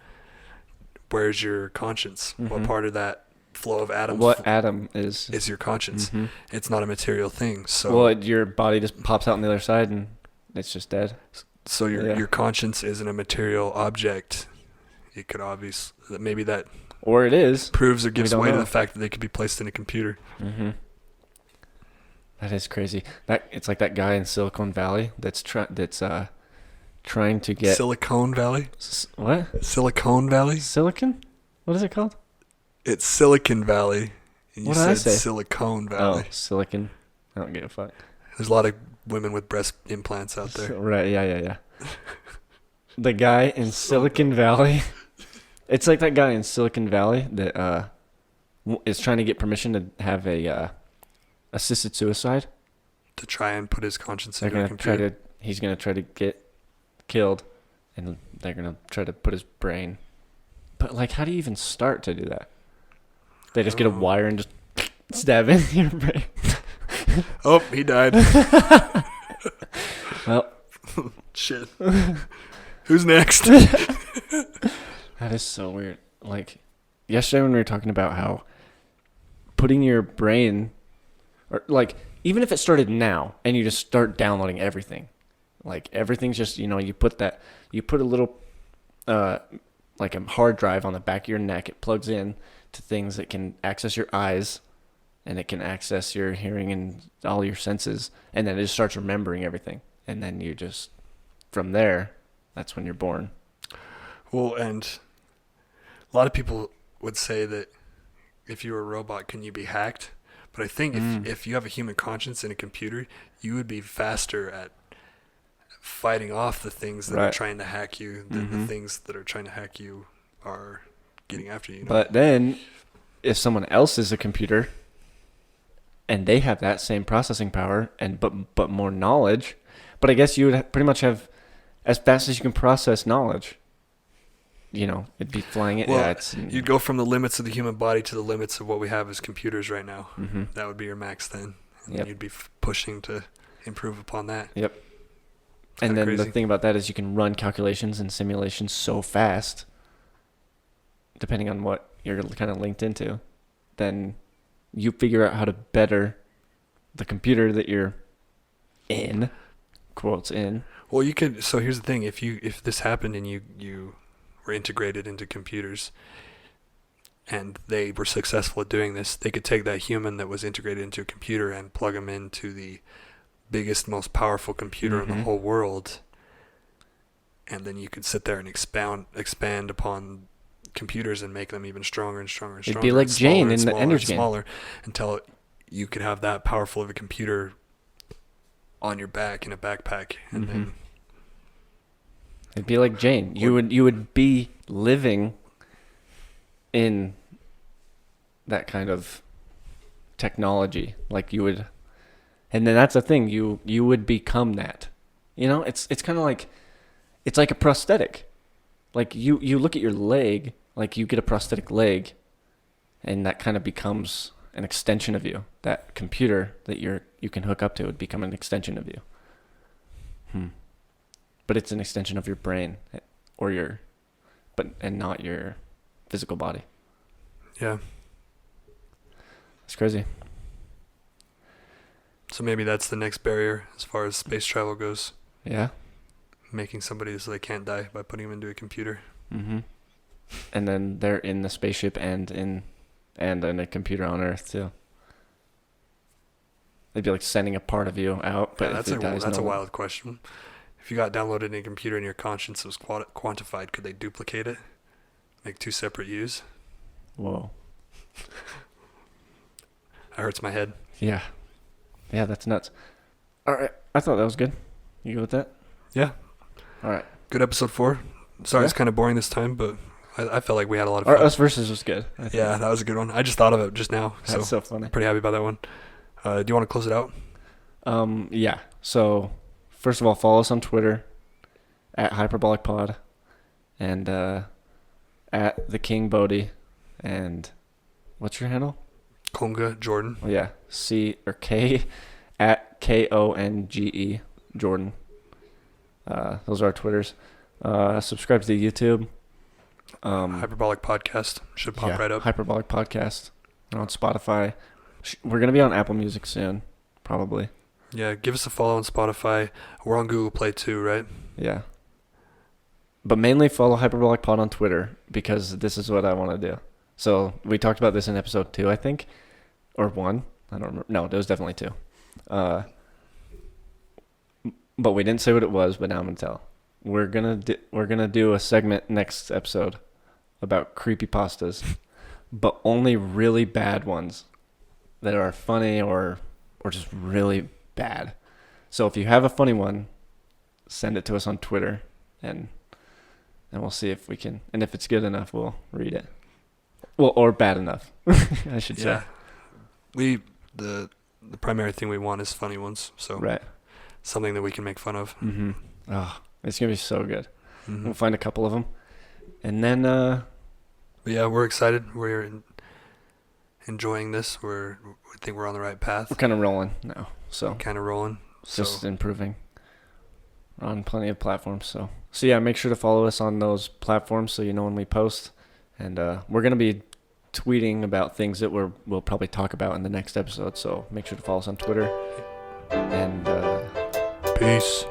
Speaker 1: Where's your conscience? What part of that flow of atoms?
Speaker 2: What atom is
Speaker 1: your conscience? It's not a material thing. So
Speaker 2: your body just pops out on the other side and it's just dead.
Speaker 1: So your conscience isn't a material object. It could obviously maybe that,
Speaker 2: or it is,
Speaker 1: proves or gives way to the fact that they could be placed in a computer.
Speaker 2: That is crazy. It's like that guy in Silicon Valley that's trying to get
Speaker 1: Silicon Valley.
Speaker 2: What?
Speaker 1: Silicon Valley.
Speaker 2: Silicon? What is it called?
Speaker 1: It's Silicon Valley. And you
Speaker 2: what did I say?
Speaker 1: Silicon Valley.
Speaker 2: Oh, silicon. I don't give a fuck.
Speaker 1: There's a lot of women with breast implants out there.
Speaker 2: Right. Yeah. The guy in Silicon Valley. It's like that guy in Silicon Valley that is trying to get permission to have a assisted suicide.
Speaker 1: To try and put his conscience into a computer.
Speaker 2: He's gonna try to get killed, and they're gonna try to put his brain. But how do you even start to do that? They just get a wire and just stab in your brain.
Speaker 1: Oh, he died.
Speaker 2: Well,
Speaker 1: shit. Who's next?
Speaker 2: That is so weird. Yesterday when we were talking about how putting your brain, or even if it started now and you just start downloading everything, everything's just, you put a little, a hard drive on the back of your neck. It plugs in to things that can access your eyes, and it can access your hearing and all your senses. And then it just starts remembering everything. And then you just, from there, that's when you're born.
Speaker 1: Well, and a lot of people would say that if you were a robot, can you be hacked? But I think if you have a human conscience in a computer, you would be faster at fighting off the things that are trying to hack you than the things that are trying to hack you are getting after you.
Speaker 2: But then, if someone else is a computer and they have that same processing power but more knowledge, but I guess you would pretty much have, as fast as you can process knowledge, it'd be flying it.
Speaker 1: Well, you'd go from the limits of the human body to the limits of what we have as computers right now. That would be your max then. And then you'd be pushing to improve upon that.
Speaker 2: Yep. And then the thing about that is you can run calculations and simulations so fast, depending on what you're kind of linked into, then you figure out how to better the computer that you're in, quotes in.
Speaker 1: Well, you could. So here's the thing: if this happened and you were integrated into computers, and they were successful at doing this, they could take that human that was integrated into a computer and plug them into the biggest, most powerful computer in the whole world, and then you could sit there and expand upon computers and make them even stronger and stronger and stronger.
Speaker 2: It'd be like Jane in the Energy Game.
Speaker 1: Smaller until you could have that powerful of a computer on your back in a backpack, and then
Speaker 2: it'd be like Jane. You would be living in that kind of technology, you would. And then that's the thing, you would become that. It's kind of it's like a prosthetic. You look at your leg, you get a prosthetic leg, and that kind of becomes an extension of you. That computer that you can hook up to would become an extension of you. But it's an extension of your brain, and not your physical body.
Speaker 1: Yeah.
Speaker 2: It's crazy.
Speaker 1: So maybe that's the next barrier as far as space travel goes.
Speaker 2: Yeah.
Speaker 1: Making somebody so they can't die by putting them into a computer.
Speaker 2: Mm-hmm. And then they're in the spaceship and in a computer on Earth too. They'd be like sending a part of you out, but
Speaker 1: that's a wild question. If you got downloaded in a computer and your conscience was quantified, could they duplicate it? Make 2 separate yous?
Speaker 2: Whoa.
Speaker 1: That hurts my head.
Speaker 2: Yeah. Yeah, that's nuts. All right. I thought that was good. You good with that?
Speaker 1: Yeah.
Speaker 2: All right.
Speaker 1: Good episode 4. Sorry, it's kind of boring this time, but I felt like we had a lot of
Speaker 2: fun.
Speaker 1: fun.
Speaker 2: Us Versus was good.
Speaker 1: Yeah, that was a good one. I just thought of it just now.
Speaker 2: That's so funny.
Speaker 1: Pretty happy about that one. Do you want to close it out?
Speaker 2: Yeah. So, first of all, follow us on Twitter at Hyperbolic Pod and at the King Bodie. And what's your handle?
Speaker 1: Konga Jordan.
Speaker 2: Oh, yeah. K at KONGE Jordan. Those are our Twitters. Subscribe to the YouTube.
Speaker 1: Hyperbolic Podcast should pop right up.
Speaker 2: Hyperbolic Podcast on Spotify. We're gonna be on Apple Music soon, probably.
Speaker 1: Yeah, give us a follow on Spotify. We're on Google Play too, right?
Speaker 2: Yeah. But mainly follow Hyperbolic Pod on Twitter because this is what I want to do. So we talked about this in episode 2, I think, or 1. I don't remember. No, it was definitely 2. But we didn't say what it was. But now I'm gonna tell. We're gonna do a segment next episode about creepypastas, but only really bad ones that are funny or just really bad. So if you have a funny one, send it to us on Twitter, and we'll see if we can. And if it's good enough, we'll read it. Well, or bad enough, I should say.
Speaker 1: Yeah, the primary thing we want is funny ones. So
Speaker 2: right,
Speaker 1: something that we can make fun of.
Speaker 2: Mm-hmm. Oh, it's gonna be so good.
Speaker 1: Mm-hmm.
Speaker 2: We'll find a couple of them, and then.
Speaker 1: But yeah, we're excited. We're enjoying this. We think we're on the right path.
Speaker 2: We're kind of rolling now, so
Speaker 1: kind of rolling.
Speaker 2: Just improving. We're on plenty of platforms, so yeah, make sure to follow us on those platforms so you know when we post. And we're gonna be tweeting about things that we'll probably talk about in the next episode. So make sure to follow us on Twitter. And
Speaker 1: peace.